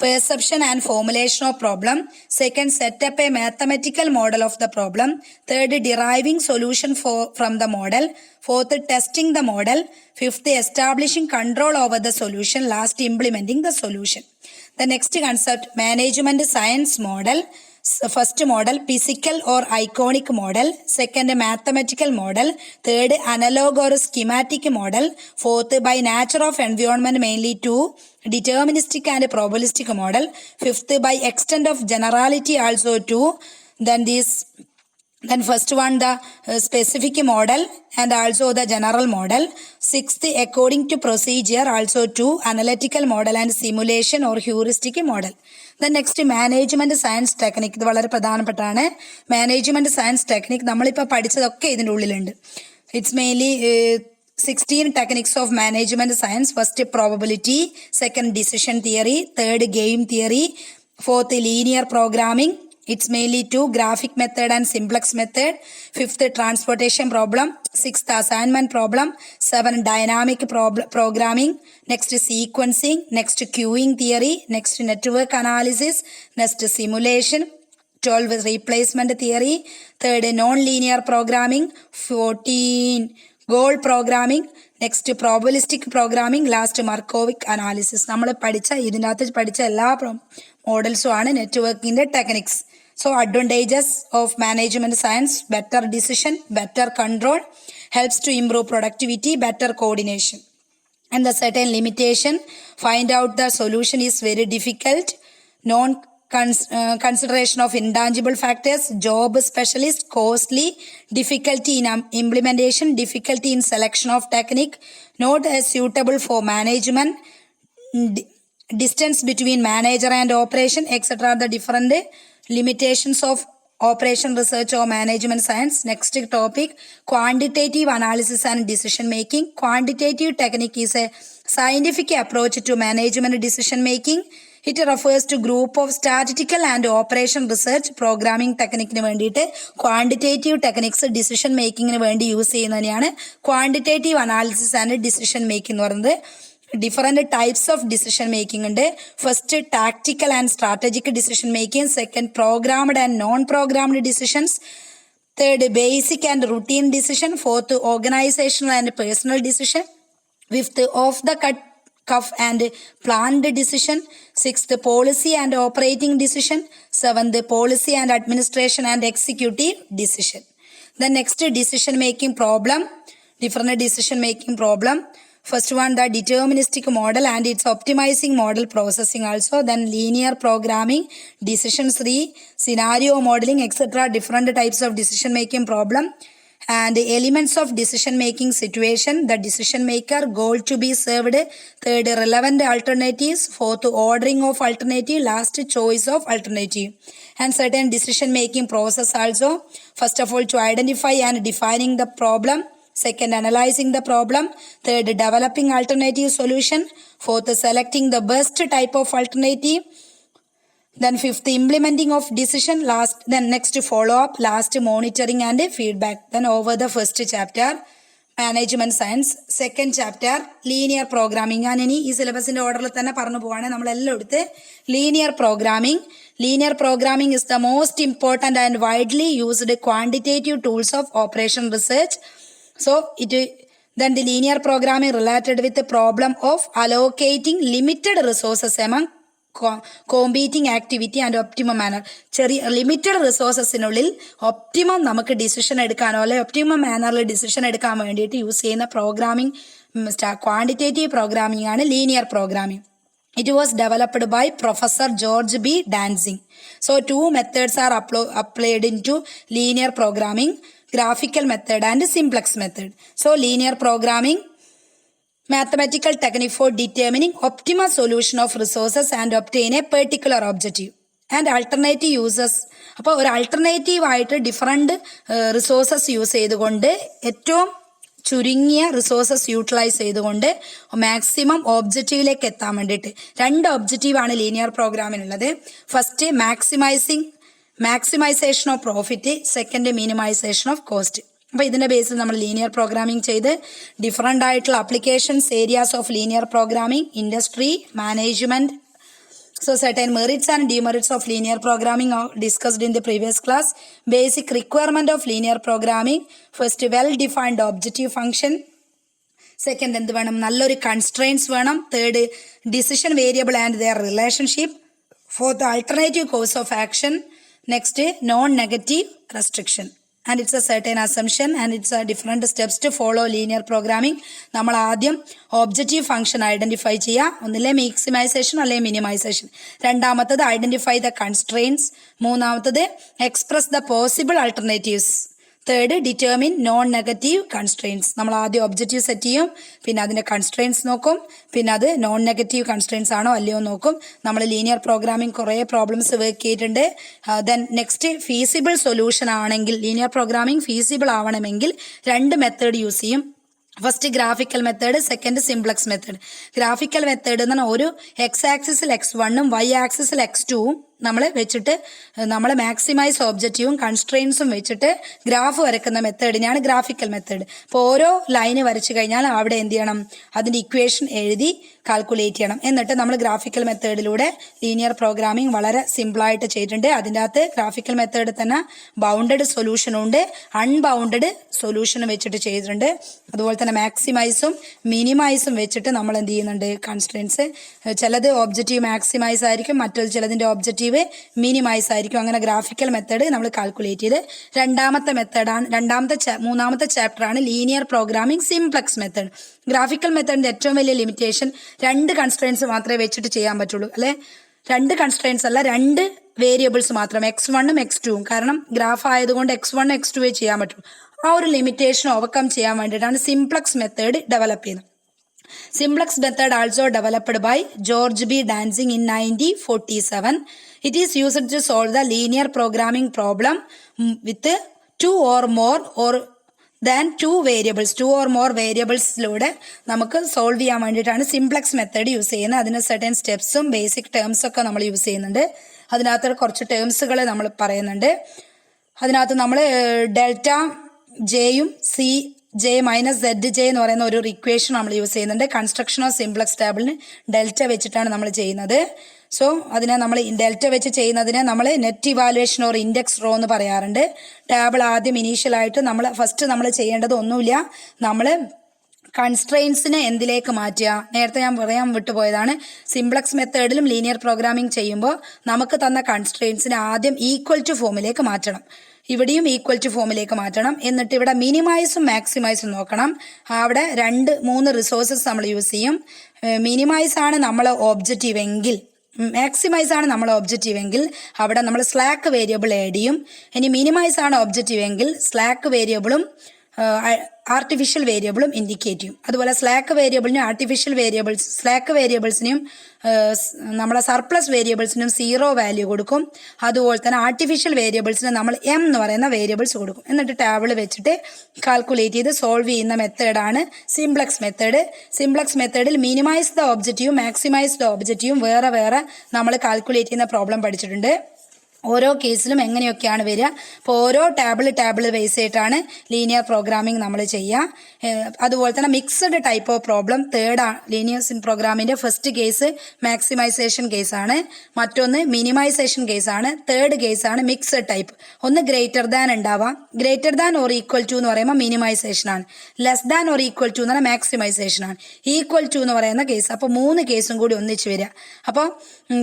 perception and formulation of problem. Second, set up a mathematical model of the problem. Third, deriving solution from the model. Fourth, testing the model. Fifth, establishing control over the solution. Last, implementing the solution. The next concept, management science model. First model, physical or iconic model. Second, mathematical model. Third, analog or schematic model. Fourth, by nature of environment mainly two, deterministic and probabilistic model. Fifth, by extent of generality also two. Then first one, the specific model and also the general model. Sixth, according to procedure also two, analytical model and simulation or heuristic model. The next, management science technique. ഇത് വളരെ പ്രധാനപ്പെട്ടാണ്. Management science technique നമ്മളിപ്പോൾ പഠിച്ചതൊക്കെ ഇതിൻ്റെ ഉള്ളിലുണ്ട്. It's mainly 16 techniques of management science. First, probability. Second, decision theory. Third, game theory. Fourth, linear programming. It's mainly 2, graphic method and simplex method. Fifth, transportation problem. Sixth, assignment problem. 7, dynamic programming. Next, sequencing. Next, queuing theory. Next, network analysis. Next, simulation. 12, replacement theory. Third, non-linear programming. 14, goal programming. Next, probabilistic programming. Last, Markovic analysis. നമ്മൾ ഇതിനകത്ത് പഠിച്ച എല്ലാ മോഡൽസും ആണ് നെറ്റ്വർക്കിന്റെ techniques. So, advantages of management science: better decision, better control, helps to improve productivity, better coordination. And the certain limitation, find out the solution is very difficult, consideration of intangible factors, job specialist, costly, difficulty in implementation, difficulty in selection of technique, not as suitable for management, distance between manager and operation, etc. The different limitations of operation research or management science. Next topic, quantitative analysis and decision making. Quantitative technique is a scientific approach to management decision making. It refers to group of statistical and operation research programming technique വേണ്ടിയിട്ട് quantitative techniques decision making വേണ്ടി use ചെയ്യുന്നതിനെയാണ് quantitative analysis and decision making എന്ന് പറയുന്നത്. Different types of decision making ഉണ്ട്. First tactical and strategic decision making, second programmed and non programmed decisions, third basic and routine decision, fourth organisational and personal decision, fifth of the cuff and planned decision, sixth policy and operating decision, seventh policy and administration and executive decision. The next decision making problem, different decision making problem. First one, the deterministic model and its optimizing model processing also. Then linear programming, decision tree, scenario modeling, etc. Different types of decision making problem. And elements of decision making situation, the decision maker, goal to be served, third relevant alternatives, fourth ordering of alternative, last choice of alternative. And certain decision making process also. First of all, to identify and defining the problem, second analyzing the problem, third developing alternative solution, fourth selecting the best type of alternative, then fifth implementing of decision, last then next follow up, last monitoring and feedback. Then over the first chapter management science, second chapter linear programming. ഞാൻ ഇനി ഈ സിലബസിന്റെ ഓർഡറിൽ തന്നെ പറഞ്ഞു പോവാണ്. നമ്മളെല്ലാം എടുത്ത് linear programming. Linear programming is the most important and widely used quantitative tools of operation research. So then the linear programming related with the problem of allocating limited resources among competing activity and optimum manner. ചെറിയ limited റിസോഴ്സസിനുള്ളിൽ optimum നമുക്ക് decision എടുക്കാനോ അല്ലെ optimum മാനറിൽ decision എടുക്കാൻ വേണ്ടിയിട്ട് use ചെയ്യുന്ന programming quantitative programming ആണ് linear programming. It was developed by Professor George B. Danzig. So two methods are applied into linear programming, graphical method and simplex method. So linear programming, mathematical technique for determining optimal solution of resources and obtain a particular objective. And alternative uses, അപ്പോൾ ഒരു alternative ആയിട്ട് different resources use ചെയ്തുകൊണ്ട് ഏറ്റവും ചുരുങ്ങിയ resources utilise ചെയ്തുകൊണ്ട് maximum ഒബ്ജക്റ്റീവിലേക്ക് എത്താൻ വേണ്ടിയിട്ട് രണ്ട് ഒബ്ജക്റ്റീവാണ് ലീനിയർ പ്രോഗ്രാമിനുള്ളത്. First maximisation of profit, second minimisation of cost. അപ്പോൾ ഇതിന്റെ ബേസിൽ നമ്മൾ ലീനിയർ പ്രോഗ്രാമിംഗ് ചെയ്ത് ഡിഫറെന്റ് ആയിട്ടുള്ള applications areas of linear programming, industry, management. So certain merits and demerits of linear programming are discussed in the previous class. Basic requirement of linear programming. First, well-defined objective function. Second, എന്ത് വേണം, നല്ലൊരു constraints വേണം. Third, decision variable and their relationship. Fourth, alternative course of action. Next, non-negative restriction. And it's a certain assumption and it's a different steps to follow linear programming. നമ്മൾ ആദ്യം objective function identify ചെയ്യുക, ഒന്നിലെ maximisation അല്ലെ minimisation. രണ്ടാമത്തത് identify the constraints. മൂന്നാമത്തത് express the possible alternatives. Third, determine non negative constraints. നമ്മൾ ആദ്യം objective set ചെയ്യും, പിന്നെ അതിന്റെ കൺസ്ട്രെയിൻസ് നോക്കും, പിന്നെ അത് നോൺ നെഗറ്റീവ് കൺസ്ട്രെയിൻസ് ആണോ അല്ലയോ നോക്കും. നമ്മൾ ലീനിയർ പ്രോഗ്രാമിംഗ് കുറേ പ്രോബ്ലംസ് വർക്ക് ചെയ്തിട്ടുണ്ട്. ദെൻ നെക്സ്റ്റ്, ഫീസിബിൾ സൊല്യൂഷൻ ആണെങ്കിൽ, ലീനിയർ പ്രോഗ്രാമിംഗ് ഫീസിബിൾ ആവണമെങ്കിൽ രണ്ട് മെത്തേഡ് യൂസ് ചെയ്യും. First graphical method, second simplex method. Graphical method എന്ന് പറഞ്ഞാൽ ഒരു എക്സ് ആക്സിസിൽ x1ഉം വൈ ആക്സിസിൽ x2ഉം നമ്മൾ വെച്ചിട്ട് നമ്മൾ മാക്സിമൈസ് ഒബ്ജക്റ്റീവും കൺസ്ട്രെയിൻസും വെച്ചിട്ട് ഗ്രാഫ് വരയ്ക്കുന്ന മെത്തേഡിനെയാണ് ഗ്രാഫിക്കൽ മെത്തേഡ്. അപ്പോൾ ഓരോ ലൈന് വരച്ചു കഴിഞ്ഞാൽ അവിടെ എന്ത് ചെയ്യണം, അതിന്റെ ഇക്വേഷൻ എഴുതി കാൽക്കുലേറ്റ് ചെയ്യണം. എന്നിട്ട് നമ്മൾ ഗ്രാഫിക്കൽ മെത്തേഡിലൂടെ ലീനിയർ പ്രോഗ്രാമിംഗ് വളരെ സിമ്പിളായിട്ട് ചെയ്തിട്ടുണ്ട്. അതിൻ്റെ അകത്ത് ഗ്രാഫിക്കൽ മെത്തേഡ് തന്നെ ബൗണ്ടഡ് സൊല്യൂഷനും ഉണ്ട്, അൺബൗണ്ടഡ് സൊല്യൂഷനും വെച്ചിട്ട് ചെയ്തിട്ടുണ്ട്. അതുപോലെ തന്നെ മാക്സിമൈസും മിനിമൈസും വെച്ചിട്ട് നമ്മൾ എന്ത് ചെയ്യുന്നുണ്ട്, കൺസ്ട്രെയിൻസ് ചിലത് ഒബ്ജക്റ്റീവ് മാക്സിമൈസ് ആയിരിക്കും, മറ്റൊരു ചിലതിന്റെ ഒബ്ജക്റ്റീവ് മിനിമൈസ് ആയിരിക്കും. അങ്ങനെ ഗ്രാഫിക്കൽ മെത്തേഡ് നമ്മൾ കാൽക്കുലേറ്റ് ചെയ്ത് മൂന്നാമത്തെ ചാപ്റ്റർ ആണ് linear programming simplex method. Graphical മെത്തേഡിന്റെ ഏറ്റവും വലിയ ലിമിറ്റേഷൻ രണ്ട് കൺസ്ട്രെയിൻസ് മാത്രമേ വെച്ചിട്ട് ചെയ്യാൻ പറ്റുള്ളൂ, അല്ലെ? രണ്ട് കൺസ്ട്രെയിൻസ് അല്ല, രണ്ട് വേരിയബിൾസ് മാത്രം, x1ഉം x2ഉം. കാരണം ഗ്രാഫ് ആയതുകൊണ്ട് x1 x2 ചെയ്യാൻ പറ്റും. ആ ഒരു ലിമിറ്റേഷൻ ഓവർകം ചെയ്യാൻ വേണ്ടിയിട്ടാണ് സിംപ്ലക്സ് മെത്തേഡ് ഡെവലപ്പ് ചെയ്യുന്നത്. Simplex method also developed by George B. Danzig in 1947. It is used to solve the linear programming problem with two or more വേരിയബിൾസിലൂടെ നമുക്ക് സോൾവ് ചെയ്യാൻ വേണ്ടിയിട്ടാണ് സിംപ്ലക്സ് മെത്തേഡ് യൂസ് ചെയ്യുന്നത്. അതിന് certain സ്റ്റെപ്സും basic ടേംസും ഒക്കെ നമ്മൾ use ചെയ്യുന്നുണ്ട്. അതിനകത്ത് കുറച്ച് ടേംസുകൾ നമ്മൾ പറയുന്നുണ്ട്. അതിനകത്ത് നമ്മൾ ഡെൽറ്റ ജെയും ജെ മൈനസ് സെഡ് ജെ എന്ന് പറയുന്ന ഒരു ഇക്വേഷൻ നമ്മൾ യൂസ് ചെയ്യുന്നുണ്ട്. കൺസ്ട്രക്ഷൻ ഓഫ് സിംപ്ലക്സ് ടേബിളിന് ഡെൽറ്റ വെച്ചിട്ടാണ് നമ്മൾ ചെയ്യുന്നത്. സോ അതിനെ നമ്മൾ ഡെൽറ്റ വെച്ച് ചെയ്യുന്നതിനെ നമ്മൾ net evaluation or index row എന്ന് പറയാറുണ്ട്. ടേബിൾ ആദ്യം ഇനീഷ്യലായിട്ട് ഫസ്റ്റ് നമ്മൾ ചെയ്യേണ്ടത് ഒന്നുമില്ല, നമ്മൾ കൺസ്ട്രെയിൻസിനെ എന്തിലേക്ക് മാറ്റുക. നേരത്തെ ഞാൻ പറയാൻ വിട്ടുപോയതാണ്, സിംപ്ലക്സ് മെത്തേഡിലും ലീനിയർ പ്രോഗ്രാമിംഗ് ചെയ്യുമ്പോൾ നമുക്ക് തന്ന കൺസ്ട്രെയിൻസിനെ ആദ്യം ഈക്വൽ ടു ഫോമിലേക്ക് മാറ്റണം. ഇവിടെയും ഈക്വൽ ടു ഫോമിലേക്ക് മാറ്റണം. എന്നിട്ട് ഇവിടെ മിനിമൈസും മാക്സിമൈസും നോക്കണം. അവിടെ 2-3 റിസോഴ്സസ് നമ്മൾ യൂസ് ചെയ്യും. മിനിമൈസ് ആണ് നമ്മൾ ഒബ്ജക്റ്റീവ് എങ്കിൽ, മാക്സിമൈസ് ആണ് നമ്മൾ ഒബ്ജക്റ്റീവ് എങ്കിൽ അവിടെ നമ്മൾ സ്ലാക്ക് വേരിയബിൾ ആഡ് ചെയ്യും. ഇനി മിനിമൈസ് ആണ് ഒബ്ജക്റ്റീവ് എങ്കിൽ സ്ലാക്ക് വേരിയബിളും ആർട്ടിഫിഷ്യൽ വേരിയബിളും ഇൻഡിക്കേറ്റ് ചെയ്യും. അതുപോലെ സ്ലാക്ക് വേരിയബിൾസിനും നമ്മളെ സർപ്ലസ് വേരിയബിൾസിനും 0 വാല്യൂ കൊടുക്കും. അതുപോലെ തന്നെ ആർട്ടിഫിഷ്യൽ വേരിയബിൾസിന് നമ്മൾ എം എന്ന് പറയുന്ന വേരിയബിൾസ് കൊടുക്കും. എന്നിട്ട് ടേബിൾ വെച്ചിട്ട് കാൽക്കുലേറ്റ് ചെയ്ത് സോൾവ് ചെയ്യുന്ന മെത്തേഡാണ് സിംപ്ലക്സ് മെത്തേഡ്. സിംപ്ലക്സ് മെത്തേഡിൽ മിനിമൈസ് ദ ഒബ്ജക്റ്റീവും മാക്സിമൈസ് ദ ഒബ്ജക്റ്റീവും വേറെ നമ്മൾ കാൽക്കുലേറ്റ് ചെയ്യുന്ന പ്രോബ്ലം പഠിച്ചിട്ടുണ്ട്. ഓരോ കേസിലും എങ്ങനെയൊക്കെയാണ് വരിക. അപ്പോൾ ഓരോ ടേബിൾ ബേസ് ചെയ്തിട്ടാണ് ലീനിയർ പ്രോഗ്രാമിംഗ് നമ്മൾ ചെയ്യുക. അതുപോലെ തന്നെ mixed type of problem linear പ്രോഗ്രാമിന്റെ ഫസ്റ്റ് കേസ് മാക്സിമൈസേഷൻ കേസാണ്, മറ്റൊന്ന് മിനിമൈസേഷൻ കേസാണ്, തേർഡ് കേസാണ് മിക്സഡ് ടൈപ്പ്. ഒന്ന് ഗ്രേറ്റർ ദാൻ ഉണ്ടാവാം, greater than or equal to എന്ന് പറയുമ്പോൾ മിനിമൈസേഷൻ ആണ്, less than or equal to എന്ന് പറഞ്ഞാൽ മാക്സിമൈസേഷൻ ആണ്, ഈക്വൽ ടു എന്ന് പറയുന്ന കേസ്. അപ്പോൾ 3 കേസും കൂടി ഒന്നിച്ച് വരിക. അപ്പോൾ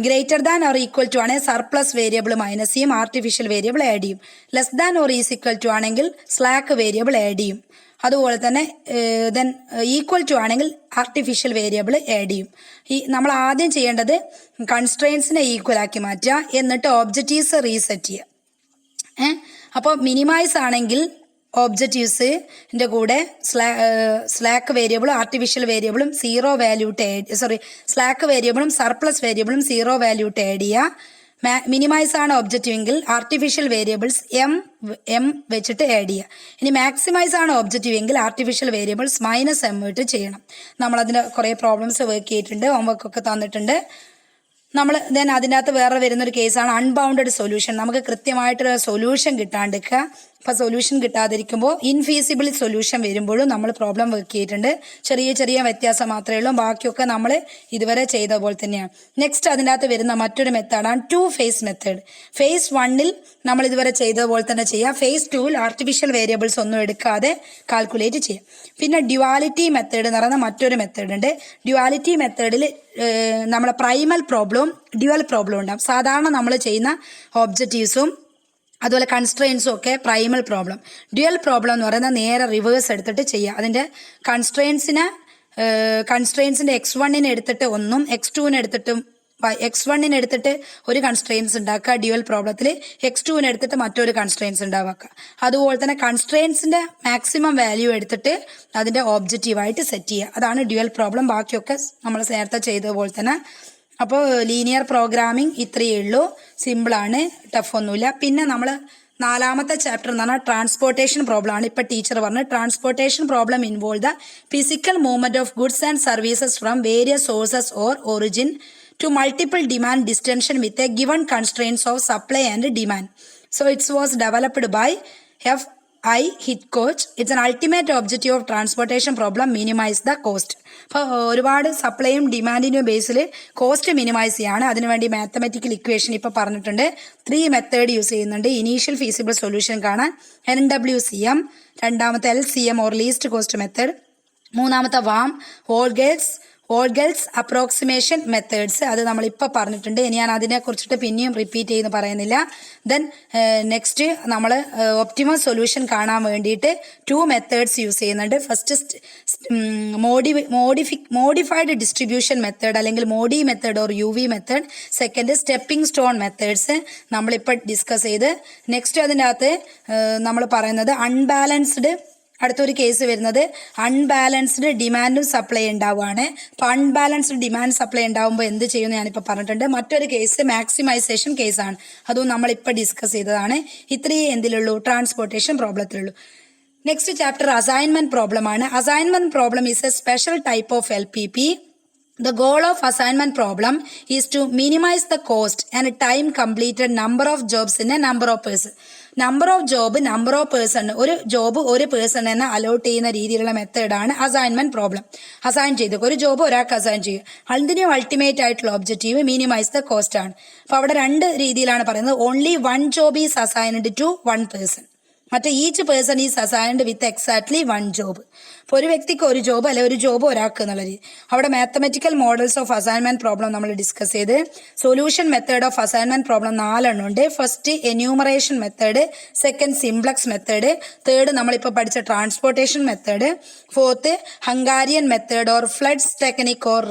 greater than or equal to ആണെങ്കിൽ സർപ്ലസ് വേരിയബിൾ മൈനസ് ചെയ്യും, ആർട്ടിഫിഷ്യൽ വേരിയബിൾ ആഡ് ചെയ്യും. Less than or is equal to ആണെങ്കിൽ സ്ലാക്ക് വേരിയബിൾ ആഡ് ചെയ്യും. അതുപോലെ തന്നെ ഈക്വൽ ടു ആണെങ്കിൽ ആർട്ടിഫിഷ്യൽ വേരിയബിൾ ആഡ് ചെയ്യും. നമ്മൾ ആദ്യം ചെയ്യേണ്ടത് കൺസ്ട്രെയിൻസിനെ ഈക്വൽ ആക്കി മാറ്റുക, എന്നിട്ട് ഒബ്ജക്റ്റീവ്സ് റീസെറ്റ് ചെയ്യുക. അപ്പോൾ മിനിമൈസ് ആണെങ്കിൽ ഒബ്ജക്റ്റീവ്സിന്റെ കൂടെ സ്ലാക്ക് വേരിയബിളും ആർട്ടിഫിഷ്യൽ വേരിയബിളും 0 വാല്യൂ സ്ലാക്ക് വേരിയബിളും സർപ്ലസ് വേരിയബിളും 0 വാല്യൂ ആഡ് ചെയ്യുക. മിനിമൈസ് ആണ് ഒബ്ജക്റ്റീവ് എങ്കിൽ ആർട്ടിഫിഷ്യൽ വേരിയബിൾസ് എം വെച്ചിട്ട് ആഡ് ചെയ്യുക. ഇനി മാക്സിമൈസ് ആണ് ഒബ്ജക്റ്റീവ് എങ്കിൽ ആർട്ടിഫിഷ്യൽ വേരിയബിൾസ് -m ഇട്ട് ചെയ്യണം. നമ്മളതിന് കുറേ പ്രോബ്ലംസ് വർക്ക് ചെയ്തിട്ടുണ്ട്, ഹോംവർക്ക് ഒക്കെ തന്നിട്ടുണ്ട്. നമ്മൾ അതിൻ്റെ അകത്ത് വേറെ വരുന്നൊരു കേസാണ് അൺബൗണ്ടഡ് സൊല്യൂഷൻ. നമുക്ക് കൃത്യമായിട്ടൊരു സൊല്യൂഷൻ കിട്ടാണ്ടിരിക്കുക. അപ്പം സൊല്യൂഷൻ കിട്ടാതിരിക്കുമ്പോൾ ഇൻഫീസിബിൾ സൊല്യൂഷൻ വരുമ്പോഴും നമ്മൾ പ്രോബ്ലം വർക്ക് ചെയ്തിട്ടുണ്ട്. ചെറിയ വ്യത്യാസം മാത്രമേ ഉള്ളൂ, ബാക്കിയൊക്കെ നമ്മൾ ഇതുവരെ ചെയ്ത പോലെ തന്നെയാണ്. നെക്സ്റ്റ് അതിൻ്റെ അകത്ത് വരുന്ന മറ്റൊരു മെത്തേഡാണ് 2 ഫേസ് മെത്തേഡ്. ഫേസ് 1 നമ്മൾ ഇതുവരെ ചെയ്ത പോലെ തന്നെ ചെയ്യാം. ഫേസ് 2 ആർട്ടിഫിഷ്യൽ വേരിയബിൾസ് ഒന്നും എടുക്കാതെ കാൽക്കുലേറ്റ് ചെയ്യാം. പിന്നെ ഡ്യുവാലിറ്റി മെത്തേഡ് എന്ന് പറയുന്ന മറ്റൊരു മെത്തേഡ് ഉണ്ട്. ഡ്യുവാലിറ്റി മെത്തേഡിൽ നമ്മളെ പ്രൈമൽ പ്രോബ്ലവും ഡ്യുവൽ പ്രോബ്ലം ഉണ്ടാകും. സാധാരണ നമ്മൾ ചെയ്യുന്ന ഒബ്ജക്റ്റീവ്സും അതുപോലെ കൺസ്ട്രെയിൻസും ഒക്കെ പ്രൈമൽ പ്രോബ്ലം. ഡ്യുവൽ പ്രോബ്ലം എന്ന് പറയുന്നത് നേരെ റിവേഴ്സ് എടുത്തിട്ട് ചെയ്യുക. അതിൻ്റെ കൺസ്ട്രെയിൻസിന്റെ x1 എടുത്തിട്ട് ഒന്നും x2 എടുത്തിട്ടും x1 എടുത്തിട്ട് ഒരു കൺസ്ട്രെയിൻസ് ഉണ്ടാക്കുക. ഡ്യുവൽ പ്രോബ്ലത്തിൽ x2 എടുത്തിട്ട് മറ്റൊരു കൺസ്ട്രെയിൻസ് ഉണ്ടാക്കുക. അതുപോലെ തന്നെ കൺസ്ട്രെയിൻസിന്റെ മാക്സിമം വാല്യൂ എടുത്തിട്ട് അതിന്റെ ഒബ്ജക്റ്റീവായിട്ട് സെറ്റ് ചെയ്യുക. അതാണ് ഡ്യുവൽ പ്രോബ്ലം. ബാക്കിയൊക്കെ നമ്മൾ നേരത്തെ ചെയ്തതുപോലെ തന്നെ. അപ്പോൾ ലീനിയർ പ്രോഗ്രാമിംഗ് ഇത്രയേ ഉള്ളൂ, സിമ്പിളാണ്, ടഫ് ഒന്നുമില്ല. പിന്നെ നമ്മൾ 4ാമത്തെ ചാപ്റ്റർ എന്ന് പറഞ്ഞാൽ ട്രാൻസ്പോർട്ടേഷൻ പ്രോബ്ലം ആണ്. ഇപ്പൊ ടീച്ചർ പറഞ്ഞു transportation problem involve the physical movement of goods and services from various sources or origin to multiple demand distension with a given constraints of supply and demand. So it was developed by F.I. Hitchcock. It's an ultimate objective of transportation problem, minimize the cost. അപ്പോൾ ഒരുപാട് സപ്ലൈയും ഡിമാൻഡിനും ബേസിൽ cost minimise ചെയ്യാണ്. അതിനുവേണ്ടി mathematical equation ഇപ്പോൾ പറഞ്ഞിട്ടുണ്ട്. 3 method use ചെയ്യുന്നുണ്ട്. Initial feasible solution കാണാൻ NWCM, രണ്ടാമത്തെ LCM or least cost method, മൂന്നാമത്തെ വാം, വോൾഗൽസ് അപ്രോക്സിമേഷൻ മെത്തേഡ്സ്. അത് നമ്മളിപ്പോൾ പറഞ്ഞിട്ടുണ്ട്. ഇനി ഞാൻ അതിനെക്കുറിച്ചിട്ട് പിന്നെയും റിപ്പീറ്റ് ചെയ്ത് പറയുന്നില്ല. ദെൻ നെക്സ്റ്റ് നമ്മൾ ഒപ്റ്റിമം സൊല്യൂഷൻ കാണാൻ വേണ്ടിയിട്ട് 2 മെത്തേഡ്സ് യൂസ് ചെയ്യുന്നുണ്ട്. ഫസ്റ്റ് മോഡിഫൈഡ് ഡിസ്ട്രിബ്യൂഷൻ മെത്തേഡ് അല്ലെങ്കിൽ Modi method or UV method. Second stepping stone methods നമ്മളിപ്പോൾ ഡിസ്കസ് ചെയ്ത്. നെക്സ്റ്റ് അതിൻ്റെ അകത്ത് നമ്മൾ പറയുന്നത് അൺബാലൻസ്ഡ് അടുത്തൊരു കേസ് വരുന്നത് അൺബാലൻസ്ഡ് ഡിമാൻഡും സപ്ലൈ ഉണ്ടാവുകയാണ്. അപ്പോൾ അൺബാലൻസ്ഡ് ഡിമാൻഡ് സപ്ലൈ ഉണ്ടാവുമ്പോൾ എന്ത് ചെയ്യുമെന്ന് ഞാനിപ്പോൾ പറഞ്ഞിട്ടുണ്ട്. മറ്റൊരു കേസ് മാക്സിമൈസേഷൻ കേസാണ്, അതും നമ്മളിപ്പോൾ ഡിസ്കസ് ചെയ്തതാണ്. ഇത്രയേ എന്തിലുള്ളൂ, ട്രാൻസ്പോർട്ടേഷൻ പ്രോബ്ലത്തിലുള്ളൂ. നെക്സ്റ്റ് ചാപ്റ്റർ അസൈൻമെന്റ് പ്രോബ്ലം ആണ്. Assignment problem is a special type of LPP. The goal of assignment problem is to minimize the cost and time completed number of jobs in a number of person. Number of job, number of person, ഒരു job ഒരു person തന്നെ allot ചെയ്യുന്ന രീതിയിലുള്ള മെത്തേഡാണ് assignment problem. Assign ചെയ്ത് ഒരു job ഒരാൾക്ക് assign ചെയ്യുക. അതിന് അൾട്ടിമേറ്റ് ആയിട്ടുള്ള ഒബ്ജക്റ്റീവ് മിനിമൈസ് ദ കോസ്റ്റ് ആണ്. അപ്പോൾ അവിടെ രണ്ട് രീതിയിലാണ് പറയുന്നത്. Only one job is assigned to one person, മറ്റേ each person is assigned with exactly one job. അപ്പോൾ ഒരു വ്യക്തിക്ക് ഒരു ജോബ് അല്ലെ ഒരു ജോബ് ഒരാൾക്ക് എന്നുള്ള രീതി. അവിടെ mathematical models of assignment problem നമ്മൾ ഡിസ്കസ് ചെയ്ത്. Solution method of assignment problem 4 ഉണ്ട്. First enumeration method, second simplex method, third നമ്മളിപ്പോൾ പഠിച്ച transportation method, fourth Hungarian method or Flood's technique or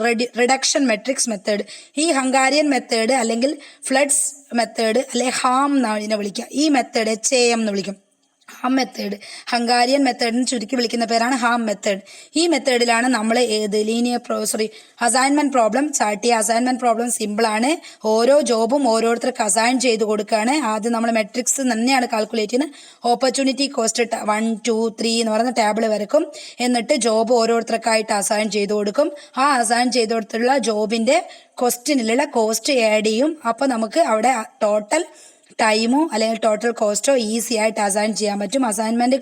reduction matrix method. ഈ ഹംഗാരിയൻ മെത്തേഡ് അല്ലെങ്കിൽ Flood's method അല്ലെ HAM എന്നാണ് ഇതിനെ വിളിക്കുക. ഈ മെത്തേഡ് HAM എന്ന് വിളിക്കും. ഹാം മെത്തേഡ്, ഹംഗാരിയൻ മെത്തേഡിന് ചുരുക്കി വിളിക്കുന്ന പേരാണ് ഹാം മെത്തേഡ്. ഈ മെത്തേഡിലാണ് നമ്മൾ അസൈൻമെന്റ് പ്രോബ്ലം ചാർട്ട് ചെയ്യുക. അസൈൻമെന്റ് പ്രോബ്ലം സിമ്പിൾ ആണ്. ഓരോ ജോബും ഓരോരുത്തർക്ക് അസൈൻ ചെയ്ത് കൊടുക്കുകയാണ്. ആദ്യം നമ്മൾ മെട്രിക്സ് തന്നെയാണ് കാൽക്കുലേറ്റ് ചെയ്യുന്നത്. ഓപ്പർച്യൂണിറ്റി കോസ്റ്റ് 1, 2, 3 എന്ന് പറയുന്ന ടേബിൾ വരക്കും. എന്നിട്ട് ജോബ് ഓരോരുത്തർക്കായിട്ട് അസൈൻ ചെയ്ത് കൊടുക്കും. ആ അസൈൻ ചെയ്ത് കൊടുത്തുള്ള ജോബിന്റെ ക്വസ്റ്റ്യനിലുള്ള കോസ്റ്റ് ആഡ് ചെയ്യും. അപ്പോൾ നമുക്ക് അവിടെ ടോട്ടൽ ടൈമോ അല്ലെങ്കിൽ ടോട്ടൽ കോസ്റ്റോ ഈസി ആയിട്ട് അസൈൻ ചെയ്യാൻ പറ്റും. അസൈൻമെന്റ്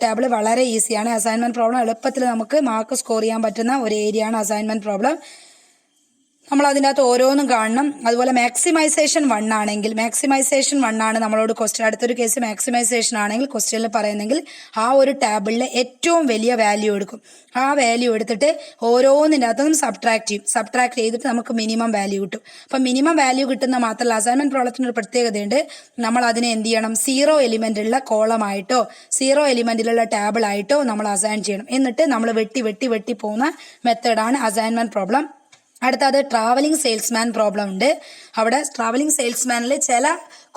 ടേബിൾ വളരെ ഈസിയാണ്. അസൈൻമെന്റ് പ്രോബ്ലം എളുപ്പത്തിൽ നമുക്ക് മാർക്ക് സ്കോർ ചെയ്യാൻ പറ്റുന്ന ഒരു ഏരിയയാണ് അസൈൻമെന്റ് പ്രോബ്ലം. നമ്മൾ അതിൻ്റെ അകത്ത് ഓരോന്നും കാണണം. അതുപോലെ മാക്സിമൈസേഷൻ 1 ആണെങ്കിൽ, മാക്സിമൈസേഷൻ 1 ആണ് നമ്മളോട് ക്വസ്റ്റ്യൻ. അടുത്തൊരു കേസ് മാക്സിമൈസേഷൻ ആണെങ്കിൽ ക്വസ്റ്റ്യനിൽ പറയുന്നെങ്കിൽ ആ ഒരു ടേബിളിലെ ഏറ്റവും വലിയ വാല്യൂ എടുക്കും. ആ വാല്യൂ എടുത്തിട്ട് ഓരോന്നിൻ്റെ അകത്തും സബ്ട്രാക്ട് ചെയ്തിട്ട് നമുക്ക് മിനിമം വാല്യൂ കിട്ടും. അപ്പം മിനിമം വാല്യൂ കിട്ടുന്ന മാത്രമല്ല, അസൈൻമെന്റ് പ്രോബ്ലത്തിന് ഒരു പ്രത്യേകതയുണ്ട്. നമ്മൾ അതിനെ എന്ത് ചെയ്യണം, 0 എലിമെന്റുള്ള കോളമായിട്ടോ 0 എലിമെന്റിലുള്ള ടേബിൾ ആയിട്ടോ നമ്മൾ അസൈൻ ചെയ്യണം. എന്നിട്ട് നമ്മൾ വെട്ടി പോകുന്ന മെത്തേഡാണ് അസൈൻമെന്റ് പ്രോബ്ലം. അടുത്തത് ട്രാവലിംഗ് സെയിൽസ്മാൻ പ്രോബ്ലം ഉണ്ട്. അവിടെ ട്രാവലിംഗ് സെയിൽസ്മാനിൽ ചില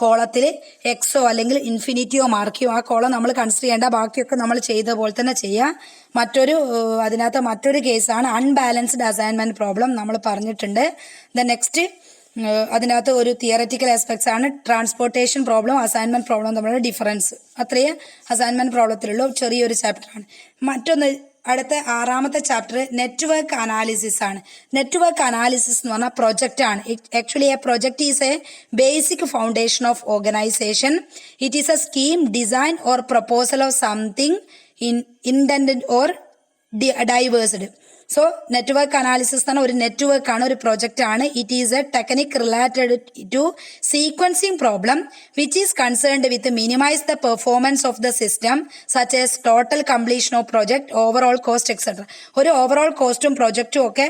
കോളത്തിൽ എക്സോ അല്ലെങ്കിൽ ഇൻഫിനിറ്റിയോ മാർക്ക് ചെയ്യും. ആ കോളം നമ്മൾ കൺസിഡർ ചെയ്യേണ്ട, ബാക്കിയൊക്കെ നമ്മൾ ചെയ്ത പോലെ തന്നെ ചെയ്യാം. അതിനകത്ത് മറ്റൊരു കേസാണ് അൺബാലൻസ്ഡ് അസൈൻമെന്റ് പ്രോബ്ലം, നമ്മൾ പറഞ്ഞിട്ടുണ്ട്. നെക്സ്റ്റ് അതിനകത്ത് ഒരു തിയററ്റിക്കൽ ആസ്പെക്ട്സ് ആണ് ട്രാൻസ്പോർട്ടേഷൻ പ്രോബ്ലം അസൈൻമെന്റ് പ്രോബ്ലം തമ്മിലുള്ള ഡിഫറൻസ്. അത്രയും അസൈൻമെന്റ് പ്രോബ്ലത്തിലുള്ള ചെറിയൊരു ചാപ്റ്ററാണ്. മറ്റൊന്ന് അടുത്ത 6ാമത്തെ ചാപ്റ്റർ നെറ്റ്വർക്ക് അനാലിസിസ് ആണ്. നെറ്റ്വർക്ക് അനാലിസിസ് എന്ന് പറഞ്ഞാൽ പ്രൊജക്റ്റ് ആണ്. Actually a project is a basic foundation of organisation. It is a scheme, design or proposal of something intended or devised. So network analysis എന്ന് പറഞ്ഞാൽ ഒരു നെറ്റ്വർക്ക് ആണ്, ഒരു project ആണ്. It is a technique related to sequencing problem which is concerned with minimise the performance of the system such as total completion of project, overall cost etcetera. ഒരു overall കോസ്റ്റും പ്രൊജക്റ്റും ഒക്കെ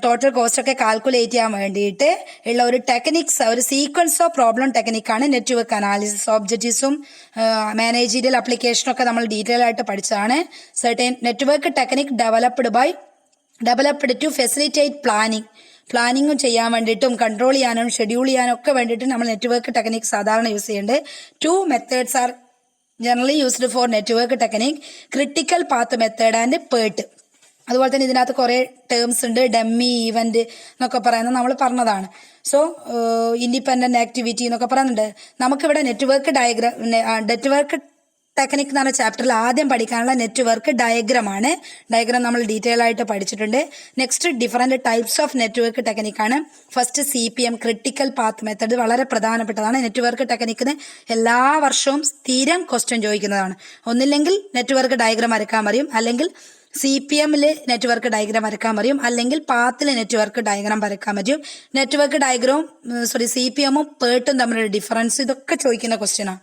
ടോട്ടൽ കോസ്റ്റ് ഒക്കെ calculate ചെയ്യാൻ വേണ്ടിയിട്ട് ഉള്ള ഒരു techniques, ഒരു സീക്വൻസ് ഓഫ് പ്രോബ്ലം ടെക്നിക്കാണ് നെറ്റ്വർക്ക് അനാലിസിസ്. ഒബ്ജക്റ്റീവ്സും മാനേജീരിയൽ അപ്ലിക്കേഷനും ഒക്കെ നമ്മൾ ഡീറ്റെയിൽ ആയിട്ട് പഠിച്ചതാണ്. Certain network technique developed to facilitate പ്ലാനിങ്ങും ചെയ്യാൻ വേണ്ടിയിട്ടും കൺട്രോൾ ചെയ്യാനും ഷെഡ്യൂൾ ചെയ്യാനും ഒക്കെ വേണ്ടിയിട്ട് നമ്മൾ നെറ്റ്വർക്ക് ടെക്നിക് സാധാരണ യൂസ് ചെയ്യുന്നുണ്ട്. 2 methods are generally used for network technique, critical path method and PERT. അതുപോലെ തന്നെ ഇതിനകത്ത് കുറേ ടേംസ് ഉണ്ട്, ഡമ്മി, ഈവന്റ് എന്നൊക്കെ പറയുന്നത് നമ്മൾ പറഞ്ഞതാണ്. സോ ഇൻഡിപെൻഡന്റ് ആക്ടിവിറ്റി എന്നൊക്കെ പറയുന്നുണ്ട്. നമുക്കിവിടെ നെറ്റ്വർക്ക് ടെക്നിക് എന്ന് പറഞ്ഞ ചാപ്റ്ററിൽ ആദ്യം പഠിക്കാനുള്ള നെറ്റ്വർക്ക് ഡയഗ്രാം ആണ്. ഡയഗ്രാം നമ്മൾ ഡീറ്റെയിൽ ആയിട്ട് പഠിച്ചിട്ടുണ്ട്. Next different types of network ടെക്നിക്കാണ്. First CPM, critical path method, വളരെ പ്രധാനപ്പെട്ടതാണ്. നെറ്റ്വർക്ക് ടെക്നിക്കിന് എല്ലാ വർഷവും സ്ഥിരം ക്വസ്റ്റ്യൻ ചോദിക്കുന്നതാണ്. ഒന്നില്ലെങ്കിൽ നെറ്റ്വർക്ക് ഡയഗ്രാം വരക്കാൻ പറയും, അല്ലെങ്കിൽ CPM നെറ്റ്വർക്ക് ഡയഗ്രാം വരക്കാൻ പറയും, അല്ലെങ്കിൽ പാത്തിൽ നെറ്റ്വർക്ക് ഡയഗ്രാം വരക്കാൻ പറ്റും. നെറ്റ്വർക്ക് CPM-ഉം പേർട്ടും തമ്മിലുള്ള ഡിഫറൻസ്, ഇതൊക്കെ ചോദിക്കുന്ന ക്വസ്റ്റ്യനാണ്.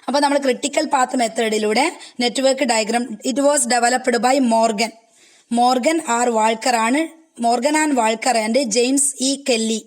അപ്പോൾ നമ്മൾ ക്രിട്ടിക്കൽ പാത്ത് മെത്തേഡിലൂടെ network diagram, it was developed by Morgan and Walker and James E. Kelley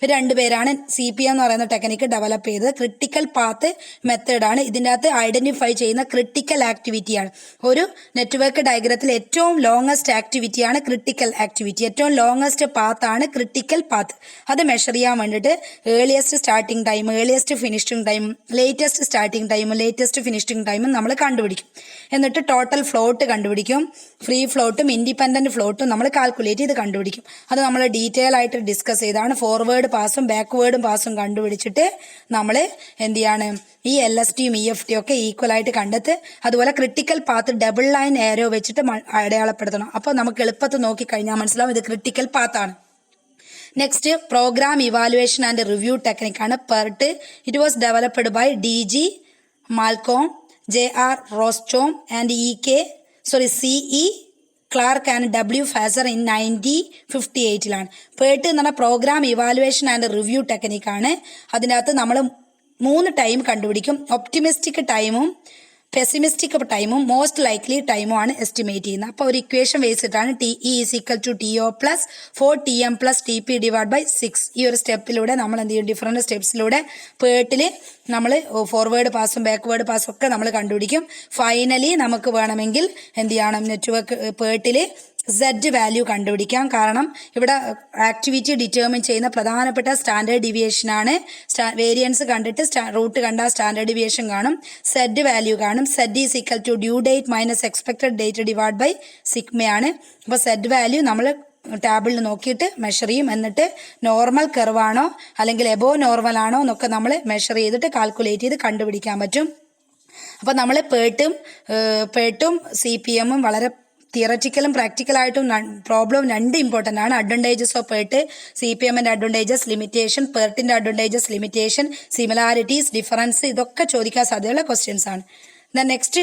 ഇവർ രണ്ടുപേരാണ് CPM എന്ന് പറയുന്ന ടെക്നിക്ക് ഡെവലപ്പ് ചെയ്തത്. ക്രിട്ടിക്കൽ പാത്ത് മെത്തേഡാണ്. ഇതിൻ്റെ അകത്ത് ഐഡന്റിഫൈ ചെയ്യുന്ന ക്രിട്ടിക്കൽ ആക്ടിവിറ്റിയാണ്. ഒരു നെറ്റ്വർക്ക് ഡയഗ്രത്തിൽ ഏറ്റവും ലോങ്ങസ്റ്റ് ആക്ടിവിറ്റിയാണ് ക്രിട്ടിക്കൽ ആക്ടിവിറ്റി. ഏറ്റവും ലോങ്ങസ്റ്റ് പാത്താണ് ക്രിട്ടിക്കൽ പാത്ത്. അത് മെഷർ ചെയ്യാൻ വേണ്ടിയിട്ട് earliest starting time, earliest finishing time, latest starting time, latest finishing ടൈമും നമ്മൾ കണ്ടുപിടിക്കും. എന്നിട്ട് ടോട്ടൽ ഫ്ലോട്ട് കണ്ടുപിടിക്കും. ഫ്രീ ഫ്ലോട്ടും ഇൻഡിപെൻഡന്റ് ഫ്ലോട്ടും നമ്മൾ കാൽക്കുലേറ്റ് ചെയ്ത് കണ്ടുപിടിക്കും. അത് നമ്മൾ ഡീറ്റെയിൽ ആയിട്ട് ഡിസ്കസ് ചെയ്താണ്. ഫോർവേഡ് പാസും ബാക്ക്വേർഡും പാസും കണ്ടുപിടിച്ചിട്ട് നമ്മൾ എന്ത് ചെയ്യാണ്, ഈ LSTയും EFTയും ഒക്കെ ഈക്വൽ ആയിട്ട് കണ്ടെത്ത്. അതുപോലെ ക്രിട്ടിക്കൽ പാത്ത് ഡബിൾ ലൈൻ ഏരോ വെച്ചിട്ട് അടയാളപ്പെടുത്തണം. അപ്പോൾ നമുക്ക് എളുപ്പത്തിൽ നോക്കിക്കഴിഞ്ഞാൽ മനസ്സിലാവും ഇത് ക്രിട്ടിക്കൽ പാത്താണ്. Next program evaluation and review ടെക്നിക്കാണ് PERT. It was developed by DG Malcolm, JR Roseboom and CE Clark and W Fazar in 1958 PERT എന്ന് പറഞ്ഞാൽ പ്രോഗ്രാം ഇവാലുവേഷൻ ആൻഡ് റിവ്യൂ ടെക്നിക്കാണ്. അതിനകത്ത് നമ്മൾ 3 ടൈം കണ്ടുപിടിക്കും. ഒപ്റ്റിമിസ്റ്റിക് ടൈമും പെസിമിസ്റ്റിക് ടൈമും മോസ്റ്റ് ലൈക്ലി ടൈമും ആണ് എസ്റ്റിമേറ്റ് ചെയ്യുന്നത്. അപ്പോൾ ഒരു ഇക്വേഷൻ വെച്ചിട്ടാണ് TE = TO + 4TM + TP / 6. ഈ ഒരു സ്റ്റെപ്പിലൂടെ നമ്മൾ എന്ത് ചെയ്യും, ഡിഫറെന്റ് സ്റ്റെപ്സിലൂടെ PERTൽ നമ്മൾ ഫോർവേഡ് പാസും ബാക്ക്വേർഡ് പാസും ഒക്കെ നമ്മൾ കണ്ടുപിടിക്കും. ഫൈനലി നമുക്ക് വേണമെങ്കിൽ എന്ത് ചെയ്യണം, നെറ്റ്വർക്ക് PERTൽ Z വാല്യൂ കണ്ടുപിടിക്കാം. കാരണം ഇവിടെ ആക്ടിവിറ്റി ഡിറ്റർമിൻ ചെയ്യുന്ന പ്രധാനപ്പെട്ട സ്റ്റാൻഡേർഡ് ഡീവിയേഷൻ ആണ്. വേരിയൻസ് കണ്ടിട്ട് റൂട്ട് കണ്ടാൽ സ്റ്റാൻഡേർഡ് ഡീവിയേഷൻ കാണും, Z വാല്യൂ കാണും. Z = due date - expected date / സിഗ്മയാണ്. അപ്പോൾ Z വാല്യൂ നമ്മൾ ടാബിളിൽ നോക്കിയിട്ട് മെഷർ ചെയ്യും. എന്നിട്ട് നോർമൽ കർവാണോ അല്ലെങ്കിൽ എബോ നോർമൽ ആണോ എന്നൊക്കെ നമ്മൾ മെഷർ ചെയ്തിട്ട് കാൽക്കുലേറ്റ് ചെയ്ത് കണ്ടുപിടിക്കാൻ പറ്റും. അപ്പോൾ നമ്മൾ PERTും CPMും വളരെ തിയററ്റിക്കലും പ്രാക്ടിക്കലായിട്ടും പ്രോബ്ലം രണ്ട് ഇമ്പോർട്ടൻ്റ് ആണ്. അഡ്വാൻറ്റേജസ് ഓഫ് PERT, CPMന്റെ അഡ്വാൻറ്റേജസ്, ലിമിറ്റേഷൻ, PERTന്റെ അഡ്വാൻറ്റേജസ്, ലിമിറ്റേഷൻ, സിമിലാരിറ്റീസ്, ഡിഫറൻസ്, ഇതൊക്കെ ചോദിക്കാൻ സാധ്യതയുള്ള ക്വസ്റ്റ്യൻസ് ആണ്. നെക്സ്റ്റ്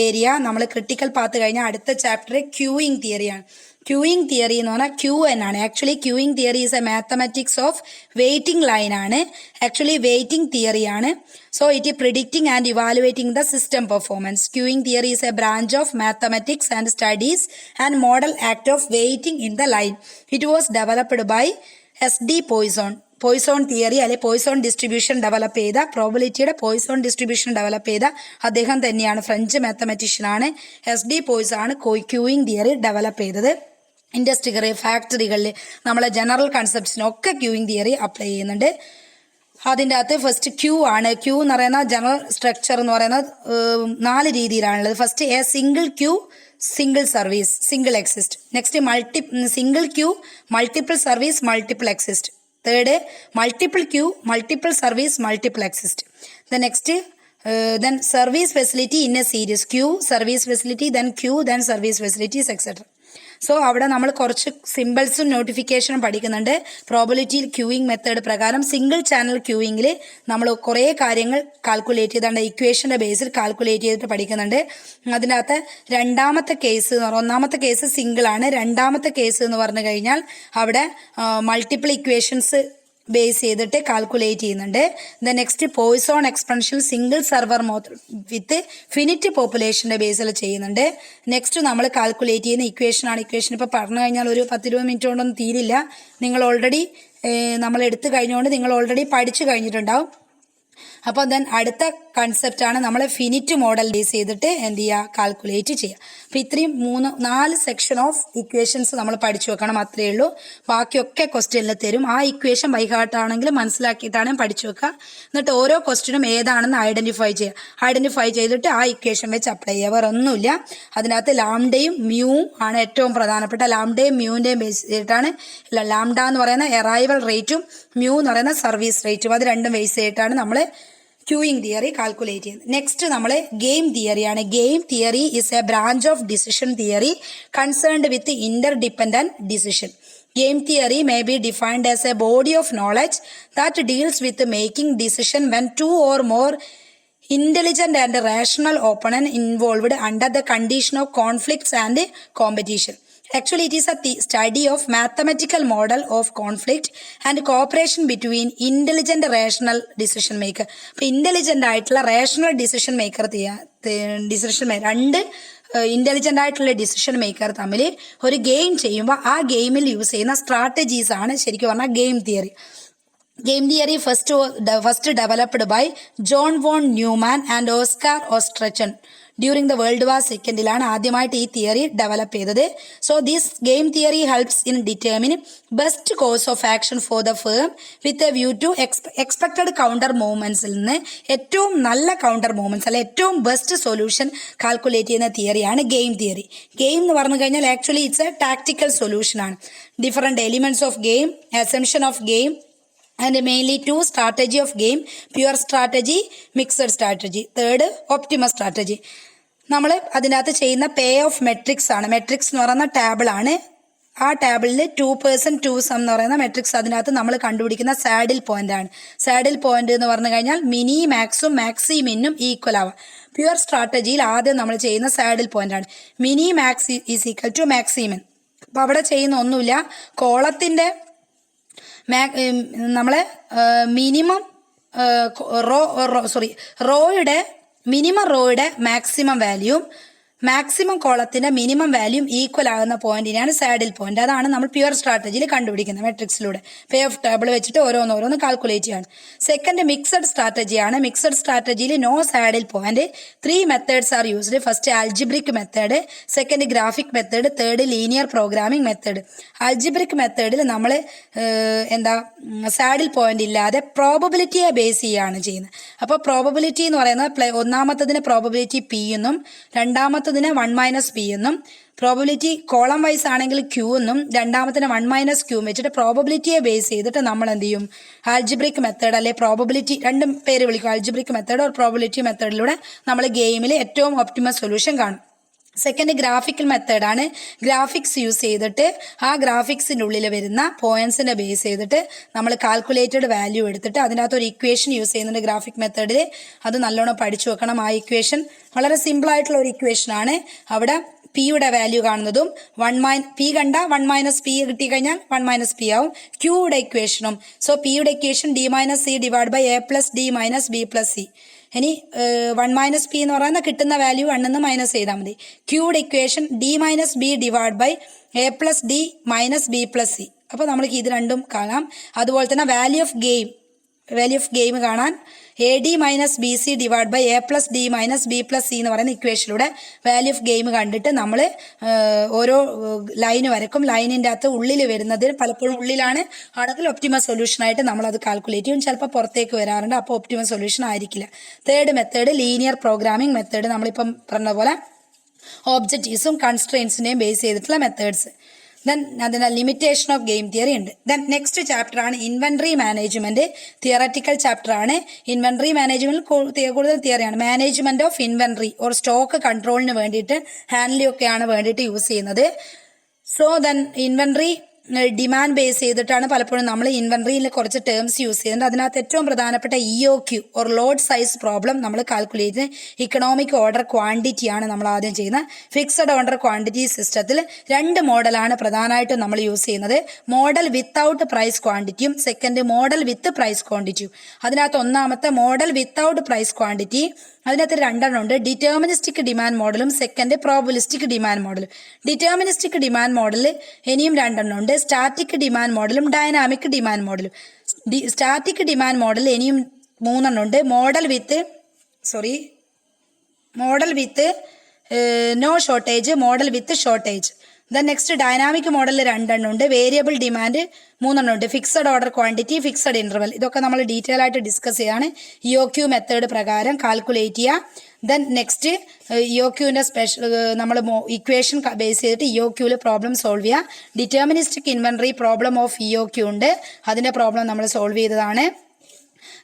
ഏരിയ നമ്മൾ ക്രിട്ടിക്കൽ പാത്ത് കഴിഞ്ഞാൽ അടുത്ത ചാപ്റ്റർ ക്യൂയിങ് തിയറിയാണ്. ക്യൂയിങ് തിയറി എന്ന് പറഞ്ഞാൽ QN ആണ്. Actually queuing theory is a mathematics of waiting line ആണ്. ആക്ച്വലി വെയിറ്റിംഗ് തിയറി ആണ്. So it is predicting and evaluating the system performance. Queuing theory is a branch of mathematics and studies and model act of waiting in the line. It was developed by SD Poisson. Poisson theory അല്ലെ Poisson distribution develop ചെയ്ത, പ്രോബിലിറ്റിയുടെ Poisson distribution develop ചെയ്ത അദ്ദേഹം തന്നെയാണ്. French mathematician ആണ്. SD Poisson ആണ് queuing theory develop ചെയ്തത്. ഇൻഡസ്ട്രികളിൽ, ഫാക്ടറികളിൽ, നമ്മളെ general കൺസെപ്റ്റ്സിനൊക്കെ queuing theory apply ചെയ്യുന്നുണ്ട്. അതിൻ്റെ അകത്ത് ഫസ്റ്റ് ക്യൂ ആണ്. ക്യൂ എന്ന് പറയുന്ന ജനറൽ സ്ട്രക്ചർ എന്ന് പറയുന്നത് 4 രീതിയിലാണുള്ളത്. First single queue, single service, single exist. Next single queue, multiple service, multiple exist. Third multiple queue, multiple service, multiple exist. then service facility in a series, queue, service facility, then queue, then service facilities, etc. So അവിടെ നമ്മൾ കുറച്ച് സിമ്പിൾസും നോട്ടിഫിക്കേഷനും പഠിക്കുന്നുണ്ട്. Probability queuing method പ്രകാരം single channel ക്യൂയിങ്ങിൽ നമ്മൾ കുറേ കാര്യങ്ങൾ calculate ചെയ്താണ്ട് ഇക്വേഷന്റെ ബേസിൽ calculate ചെയ്തിട്ട് പഠിക്കുന്നുണ്ട്. അതിനകത്ത് രണ്ടാമത്തെ കേസ് എന്ന് പറഞ്ഞാൽ, ഒന്നാമത്തെ കേസ് സിംഗിൾ ആണ്. രണ്ടാമത്തെ കേസ് എന്ന് പറഞ്ഞു കഴിഞ്ഞാൽ അവിടെ മൾട്ടിപ്പിൾ ഇക്വേഷൻസ് ബേസ് ചെയ്തിട്ട് കാൽക്കുലേറ്റ് ചെയ്യുന്നുണ്ട്. Next Poisson expansion single server with finite പോപ്പുലേഷന്റെ ബേസിൽ ചെയ്യുന്നുണ്ട്. നെക്സ്റ്റ് നമ്മൾ കാൽക്കുലേറ്റ് ചെയ്യുന്ന ഇക്വേഷനാണ്. ഇക്വേഷൻ ഇപ്പോൾ പറഞ്ഞു കഴിഞ്ഞാൽ ഒരു 10-20 മിനിറ്റ് കൊണ്ടൊന്നും തീരില്ല. നിങ്ങൾ ഓൾറെഡി നമ്മൾ എടുത്തു കഴിഞ്ഞുകൊണ്ട് നിങ്ങൾ ഓൾറെഡി പഠിച്ചു കഴിഞ്ഞിട്ടുണ്ടാവും. അപ്പോൾ അടുത്ത കൺസെപ്റ്റ് ആണ് നമ്മൾ ഫിനിറ്റ് മോഡൽ ബേസ് ചെയ്തിട്ട് എന്ത് ചെയ്യുക, കാൽക്കുലേറ്റ് ചെയ്യുക. അപ്പോൾ ഇത്രയും 4 സെക്ഷൻ ഓഫ് ഇക്വേഷൻസ് നമ്മൾ പഠിച്ചു വെക്കണം, അത്രയേ ഉള്ളൂ. ബാക്കിയൊക്കെ ക്വസ്റ്റ്യനിൽ തരും. ആ ഇക്വേഷൻ ബൈ ഹാർട്ട് ആണെങ്കിലും മനസ്സിലാക്കിയിട്ടാണ് പഠിച്ചു വെക്കുക. എന്നിട്ട് ഓരോ ക്വസ്റ്റ്യനും ഏതാണെന്ന് ഐഡന്റിഫൈ ചെയ്യുക. ഐഡന്റിഫൈ ചെയ്തിട്ട് ആ ഇക്വേഷൻ വെച്ച് അപ്ലൈ ചെയ്യുക. വേറെ ഒന്നുമില്ല. അതിനകത്ത് ലാംഡയും മ്യൂവും ആണ് ഏറ്റവും പ്രധാനപ്പെട്ട. ലാംഡയും മ്യൂവിൻ്റെയും ബേസ് ചെയ്തിട്ടാണ്, ലാംഡ എന്ന് പറയുന്ന എറൈവൽ റേറ്റും മ്യൂ എന്ന് പറയുന്ന സർവീസ് റേറ്റും, അത് രണ്ടും ബേസ് ചെയ്തിട്ടാണ് നമ്മൾ ക്യൂയിങ് തിയറി കാൽക്കുലേറ്റ് ചെയ്യുന്നത്. നെക്സ്റ്റ് നമ്മൾ ഗെയിം തിയറിയാണ്. Game theory is a branch of decision theory concerned with interdependent decision. Game theory may be defined as a body of knowledge that deals with making decision when 2 or more intelligent and rational opponents involved under the condition of conflicts and competition. Actually, it is a study of mathematical model of conflict and cooperation between intelligent rational decision maker. അപ്പോൾ intelligent ആയിട്ടുള്ള rational decision maker രണ്ട് intelligent ആയിട്ടുള്ള decision maker തമ്മിൽ ഒരു game ചെയ്യുമ്പോൾ ആ ഗെയിമിൽ use ചെയ്യുന്ന സ്ട്രാറ്റജീസ് ആണ് ശരിക്കും പറഞ്ഞാൽ game theory. Game theory first developed by John von Neumann and Oskar ഓസ്ട്രച്ചൻ ഡ്യൂറിംഗ് ദ വേൾഡ് വാർ സെക്കൻഡിലാണ് ആദ്യമായിട്ട് ഈ തിയറി ഡെവലപ്പ് ചെയ്തത്. So this game theory helps in determine best course of action for the firm with a view to expected counter മൂവ്മെന്റ്സിൽ നിന്ന് ഏറ്റവും നല്ല കൗണ്ടർ മൂവ്മെന്റ്സ് അല്ലെ ഏറ്റവും ബെസ്റ്റ് സൊല്യൂഷൻ കാൽക്കുലേറ്റ് ചെയ്യുന്ന തിയറിയാണ് ഗെയിം തിയറി. ഗെയിം എന്ന് പറഞ്ഞു കഴിഞ്ഞാൽ actually it's a tactical solution ആണ്. Different elements of game, assumption of game and mainly two strategy of game, pure strategy, mixed strategy, third optimal strategy. നമ്മൾ അതിനകത്ത് ചെയ്യുന്ന പേ of matrix ആണ്. Matrix എന്ന് പറയുന്ന ടേബിൾ ആണ്. ആ ടേബിളിൽ 2% 2 സം എന്ന് പറയുന്ന മെട്രിക്സ് അതിനകത്ത് നമ്മൾ കണ്ടുപിടിക്കുന്ന സാഡിൽ പോയിന്റ് ആണ്. സാഡിൽ പോയിന്റ് എന്ന് പറഞ്ഞു കഴിഞ്ഞാൽ മിനി മാക്സും മാക്സി മിന്നും ഈക്വൽ ആവാം. പ്യുവർ സ്ട്രാറ്റജിയിൽ ആദ്യം നമ്മൾ ചെയ്യുന്ന സാഡിൽ പോയിന്റ് ആണ്. Minimax is equal to maximin. അപ്പൊ അവിടെ ചെയ്യുന്ന ഒന്നുമില്ല, കോളത്തിന്റെ നമ്മളെ മിനിമം മിനിമം റോയുടെ മാക്സിമം വാല്യൂം മാക്സിമം കോളത്തിന്റെ മിനിമം വാല്യൂം ഈക്വൽ ആകുന്ന പോയിന്റിനാണ് സാഡിൽ പോയിന്റ്. അതാണ് നമ്മൾ പ്യുവർ സ്ട്രാറ്റജിയിൽ കണ്ടുപിടിക്കുന്നത് മെട്രിക്സിലൂടെ. പേ ഓഫ് ടേബിൾ വെച്ചിട്ട് ഓരോന്ന് കാൽക്കുലേറ്റ് ചെയ്യാണ്. സെക്കൻഡ് മിക്സഡ് സ്ട്രാറ്റജിയാണ്. മിക്സഡ് സ്ട്രാറ്റജിയിൽ no saddle point. 3 methods are used. First algebraic method, second graphic method, third linear programming method. Algebraic മെത്തേഡിൽ നമ്മൾ സാഡിൽ പോയിന്റ് ഇല്ലാതെ പ്രോബബിലിറ്റിയെ ബേസ് ചെയ്യുകയാണ് ചെയ്യുന്നത്. അപ്പോൾ പ്രോബബിലിറ്റി എന്ന് പറയുന്നത് ഒന്നാമത്തതിന് പ്രോബബിലിറ്റി പി എന്നും രണ്ടാമത്തതിന് 1 - p എന്നും, പ്രോബബിലിറ്റി കോളം വൈസ് ആണെങ്കിൽ ക്യൂ എന്നും, രണ്ടാമത്തിന് 1 - q വെച്ചിട്ട് പ്രോബബിലിറ്റിയെ ബേസ് ചെയ്തിട്ട് നമ്മൾ എന്ത് ചെയ്യും, ആൽജിബ്രിക് മെത്തേഡ് അല്ലെ പ്രോബബിലിറ്റി, രണ്ടും പേര് വിളിക്കും, ആൽജിബ്രിക് മെത്തേഡ് ഓർ പ്രോബബിലിറ്റി മെത്തേഡിലൂടെ നമ്മൾ ഗെയിമിൽ ഏറ്റവും ഒപ്റ്റിമൽ സൊല്യൂഷൻ കാണും. സെക്കൻഡ് ഗ്രാഫിക്കൽ മെത്തേഡാണ്. ഗ്രാഫിക്സ് യൂസ് ചെയ്തിട്ട് ആ ഗ്രാഫിക്സിൻ്റെ ഉള്ളിൽ വരുന്ന പോയിന്റ്സിനെ ബേസ് ചെയ്തിട്ട് നമ്മൾ കാൽക്കുലേറ്റഡ് വാല്യൂ എടുത്തിട്ട് അതിനകത്ത് ഒരു ഇക്വേഷൻ യൂസ് ചെയ്യുന്നുണ്ട് ഗ്രാഫിക് മെത്തേഡിൽ. അത് നല്ലോണം പഠിച്ചു വെക്കണം. ആ ഇക്വേഷൻ വളരെ സിമ്പിൾ ആയിട്ടുള്ള ഒരു ഇക്വേഷൻ ആണ്. അവിടെ പിയുടെ വാല്യൂ കാണുന്നതും പി കണ്ട 1 - p കിട്ടിക്കഴിഞ്ഞാൽ 1 - p ആവും. ക്യൂയുടെ ഇക്വേഷനും, സോ പിയുടെ equation d - c divide by a + d - b + c. ഇനി 1 - p എന്ന് പറയുന്ന കിട്ടുന്ന വാല്യൂ 1 നിന്ന് മൈനസ് ചെയ്താൽ മതി. ക്യൂയുടെ equation d - b divide by a + d - b + c. അപ്പോൾ നമ്മൾക്ക് ഇത് രണ്ടും കാണാം. അതുപോലെ തന്നെ വാല്യൂ ഓഫ് ഗെയിം കാണാൻ AD - BC divide by a + d - b + c എന്ന് പറയുന്ന ഇക്വേഷനിലൂടെ വാല്യൂ ഓഫ് ഗെയിം കണ്ടിട്ട് നമ്മൾ ഓരോ ലൈന് വരക്കും. ലൈനിൻ്റെ അകത്ത് ഉള്ളിൽ വരുന്നത് പലപ്പോഴും ഉള്ളിലാണ് ആണെങ്കിൽ ഒപ്റ്റിമൽ സൊല്യൂഷൻ ആയിട്ട് നമ്മൾ അത് കാൽക്കുലേറ്റ് ചെയ്യും. ചിലപ്പോൾ പുറത്തേക്ക് വരാറുണ്ട്, അപ്പോൾ ഒപ്റ്റിമൽ സൊല്യൂഷൻ ആയിരിക്കില്ല. Third method linear programming method. നമ്മളിപ്പം പറഞ്ഞ പോലെ ഓബ്ജക്റ്റീവ്സും കൺസ്ട്രെയിൻസിനെയും ബേസ് ചെയ്തിട്ടുള്ള മെത്തേഡ്സ്. ദെൻ അതിൻ്റെ ലിമിറ്റേഷൻ ഓഫ് ഗെയിം തിയറി ഉണ്ട്. ദെൻ നെക്സ്റ്റ് ചാപ്റ്റർ ആണ് ഇൻവെന്ററി മാനേജ്മെന്റ്. തിയററ്റിക്കൽ ചാപ്റ്റർ ആണ്. ഇൻവെന്ററി മാനേജ്മെന്റ് കൂടുതൽ തിയറിയാണ്. Management of inventory or stock കൺട്രോളിന് വേണ്ടിയിട്ട് ഹാൻഡ്ലിംഗ് ഒക്കെയാണ് വേണ്ടിയിട്ട് യൂസ് ചെയ്യുന്നത്. So then inventory demand base ചെയ്തിട്ടാണ് പലപ്പോഴും നമ്മൾ ഇൻവെന്ററിയിൽ കുറച്ച് ടേംസ് യൂസ് ചെയ്യുന്നത്. അതിനകത്ത് ഏറ്റവും പ്രധാനപ്പെട്ട EOQ or load size problem നമ്മൾ കാൽക്കുലേറ്റ് ചെയ്യുന്നത് ഇക്കണോമിക് ഓർഡർ ക്വാണ്ടിറ്റി ആണ് നമ്മൾ ആദ്യം ചെയ്യുന്നത്. ഫിക്സഡ് ഓർഡർ ക്വാണ്ടിറ്റി സിസ്റ്റത്തിൽ 2 മോഡലാണ് പ്രധാനമായിട്ടും നമ്മൾ യൂസ് ചെയ്യുന്നത്. മോഡൽ വിത്തൗട്ട് പ്രൈസ് ക്വാണ്ടിറ്റിയും സെക്കൻഡ് മോഡൽ വിത്ത് പ്രൈസ് ക്വാണ്ടിറ്റിയും. അതിനകത്ത് ഒന്നാമത്തെ മോഡൽ വിത്തൗട്ട് പ്രൈസ് ക്വാണ്ടിറ്റി, അതിനകത്ത് 2 ഉണ്ട്. ഡിറ്റർമിനിസ്റ്റിക് ഡിമാൻഡ് മോഡലും സെക്കൻഡ് പ്രോബബിലിസ്റ്റിക് ഡിമാൻഡ് മോഡലും. ഡിറ്റർമിനിസ്റ്റിക് ഡിമാൻഡ് മോഡൽ ഇനിയും 2 ഉണ്ട്. സ്റ്റാറ്റിക് ഡിമാൻഡ് മോഡലും ഡൈനാമിക് ഡിമാൻഡ് മോഡലും. സ്റ്റാറ്റിക് ഡിമാൻഡ് മോഡൽ ഇനിയും 3 ഉണ്ട്. Model with no shortage, model with shortage. Then next dynamic മോഡലിൽ 2 ഉണ്ട്. വേരിയബിൾ ഡിമാൻഡ് 3 ഉണ്ട്. Fixed order quantity, fixed interval. ഇതൊക്കെ നമ്മൾ ഡീറ്റെയിൽ ആയിട്ട് ഡിസ്കസ് ചെയ്യാണ്. EOQ മെത്തേഡ് പ്രകാരം കാൽക്കുലേറ്റ് ചെയ്യുക. ദെൻ നെക്സ്റ്റ് EOQന്റെ സ്പെഷ്യൽ നമ്മൾ ഇക്വേഷൻ ബേസ് ചെയ്തിട്ട് EOQയിൽ പ്രോബ്ലം സോൾവ് ചെയ്യുക. Deterministic inventory problem of EOQ ഉണ്ട്. അതിന്റെ പ്രോബ്ലം നമ്മൾ സോൾവ് ചെയ്തതാണ്.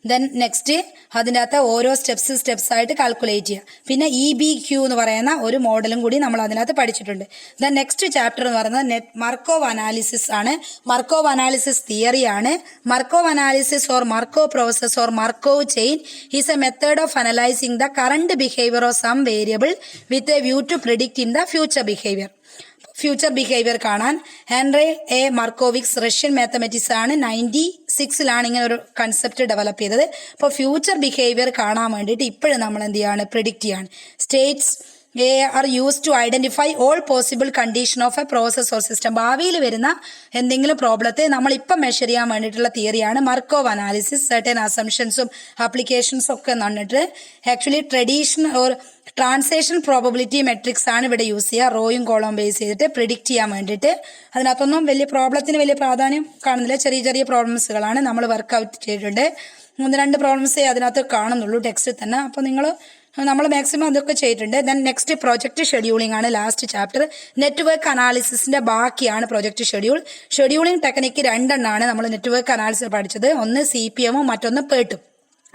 ദെൻ നെക്സ്റ്റ് അതിൻ്റെ അകത്ത് ഓരോ സ്റ്റെപ്സ് ആയിട്ട് കാൽക്കുലേറ്റ് ചെയ്യുക. പിന്നെ EBQ എന്ന് പറയുന്ന ഒരു മോഡലും കൂടി നമ്മൾ അതിനകത്ത് പഠിച്ചിട്ടുണ്ട്. ദെൻ നെക്സ്റ്റ് ചാപ്റ്റർ എന്ന് പറയുന്നത് മർക്കോവ് അനാലിസിസ് ആണ്. മർക്കോവ് അനാലിസിസ് തിയറി ആണ്. Markov analysis or Markov process or Markov chain is a method of analysing the current behaviour of some variable with a view to predict in the future behaviour കാണാൻ Henry A Markovich Russian mathematics ആണ് 96ലാണ് ഇങ്ങനെ ഒരു concept develop ചെയ്തത്. അപ്പോൾ future behaviour കാണാൻ വേണ്ടിയിട്ട് ഇപ്പോഴും നമ്മൾ എന്ത് ചെയ്യാണ്, പ്രിഡിക്റ്റ് ചെയ്യാണ്. States are use to identify all possible condition of a process or system. ഭാവിയിൽ വരുന്ന എന്തെങ്കിലും പ്രോബ്ലത്തെ നമ്മളിപ്പം മെഷർ ചെയ്യാൻ വേണ്ടിയിട്ടുള്ള തിയറിയാണ് മർക്കോവ് അനാലിസിസ്. സർട്ടൻ അസംഷൻസും ആപ്ലിക്കേഷൻസും ഒക്കെ വന്നിട്ട് actually traditional or transaction probability matrix ആണ് ഇവിടെ യൂസ് ചെയ്യുക, റോയും കോളം ബേസ് ചെയ്തിട്ട് പ്രിഡിക്റ്റ് ചെയ്യാൻ വേണ്ടിയിട്ട്. അതിനകത്തൊന്നും വലിയ പ്രോബ്ലത്തിന് വലിയ പ്രാധാന്യം കാണുന്നില്ല, ചെറിയ ചെറിയ പ്രോബ്ലംസുകളാണ് നമ്മൾ വർക്ക്ഔട്ട് ചെയ്തിട്ടുണ്ട്. 1-2 പ്രോബ്ലംസേ അതിനകത്ത് കാണുന്നുള്ളൂ ടെക്സ്റ്റിൽ തന്നെ. അപ്പോൾ നമ്മൾ മാക്സിമം അതൊക്കെ ചെയ്തിട്ടുണ്ട്. ദെൻ നെക്സ്റ്റ് പ്രൊജക്ട് ഷെഡ്യൂളിംഗ് ആണ് ലാസ്റ്റ് ചാപ്റ്റർ. നെറ്റ്വർക്ക് അനാലിസിസിന്റെ ബാക്കിയാണ് പ്രൊജക്ട് ഷെഡ്യൂൾ. ഷെഡ്യൂളിംഗ് ടെക്നിക്ക് 2 നമ്മൾ നെറ്റ്വർക്ക് അനാലിസിസ് പഠിച്ചത്. ഒന്ന് CPM മറ്റൊന്ന് PERT.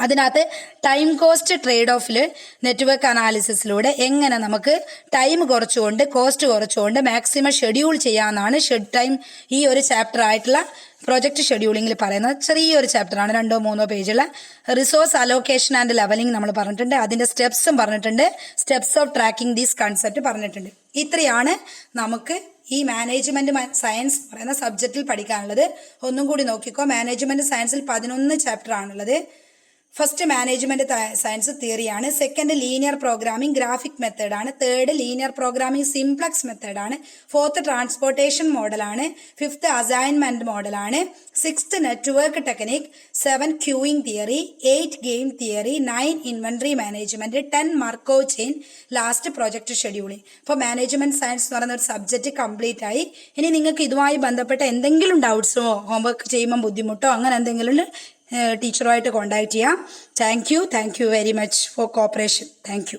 അതിനകത്ത് ടൈം കോസ്റ്റ് ട്രേഡ് ഓഫിൽ നെറ്റ്വർക്ക് അനാലിസിസിലൂടെ എങ്ങനെ നമുക്ക് ടൈം കുറച്ചുകൊണ്ട് കോസ്റ്റ് കുറച്ചുകൊണ്ട് മാക്സിമം ഷെഡ്യൂൾ ചെയ്യാമെന്നാണ് ടൈം ഈ ഒരു ചാപ്റ്റർ ആയിട്ടുള്ള പ്രൊജക്ട് ഷെഡ്യൂളിംഗിൽ പറയുന്നത്. ചെറിയൊരു ചാപ്റ്ററാണ്, 2-3 പേജുള്ള. റിസോഴ്സ് അലോക്കേഷൻ ആൻഡ് ലെവലിംഗ് നമ്മൾ പറഞ്ഞിട്ടുണ്ട്, അതിന്റെ സ്റ്റെപ്സും പറഞ്ഞിട്ടുണ്ട്, steps of tracking these concept പറഞ്ഞിട്ടുണ്ട്. ഇത്രയാണ് നമുക്ക് ഈ മാനേജ്മെന്റ് സയൻസ് പറയുന്ന സബ്ജക്റ്റിൽ പഠിക്കാനുള്ളത്. ഒന്നും കൂടി നോക്കിക്കോ. മാനേജ്മെന്റ് സയൻസിൽ 11 ചാപ്റ്റർ ആണുള്ളത്. ഫസ്റ്റ് മാനേജ്മെന്റ് സയൻസ് തിയറിയാണ്. സെക്കൻഡ് ലീനിയർ പ്രോഗ്രാമിംഗ് ഗ്രാഫിക് മെത്തേഡാണ്. തേർഡ് ലീനിയർ പ്രോഗ്രാമിംഗ് സിംപ്ലക്സ് മെത്തേഡാണ്. ഫോർത്ത് ട്രാൻസ്പോർട്ടേഷൻ മോഡലാണ്. ഫിഫ്ത്ത് അസൈൻമെന്റ് മോഡലാണ്. Sixth network technique. 7 queuing theory. 8 game theory. 9 inventory management. 10 Markov chain. Last project scheduling. അപ്പോൾ management science എന്ന് പറയുന്ന ഒരു subject complete ആയി. ഇനി നിങ്ങൾക്ക് ഇതുമായി ബന്ധപ്പെട്ട എന്തെങ്കിലും ഡൗട്ട്സോ ഹോംവർക്ക് ചെയ്യുമ്പോൾ ബുദ്ധിമുട്ടോ അങ്ങനെ എന്തെങ്കിലും ടീച്ചറുമായിട്ട് കോൺടാക്ട് ചെയ്യാം. Thank you very much for corporation. Thank you.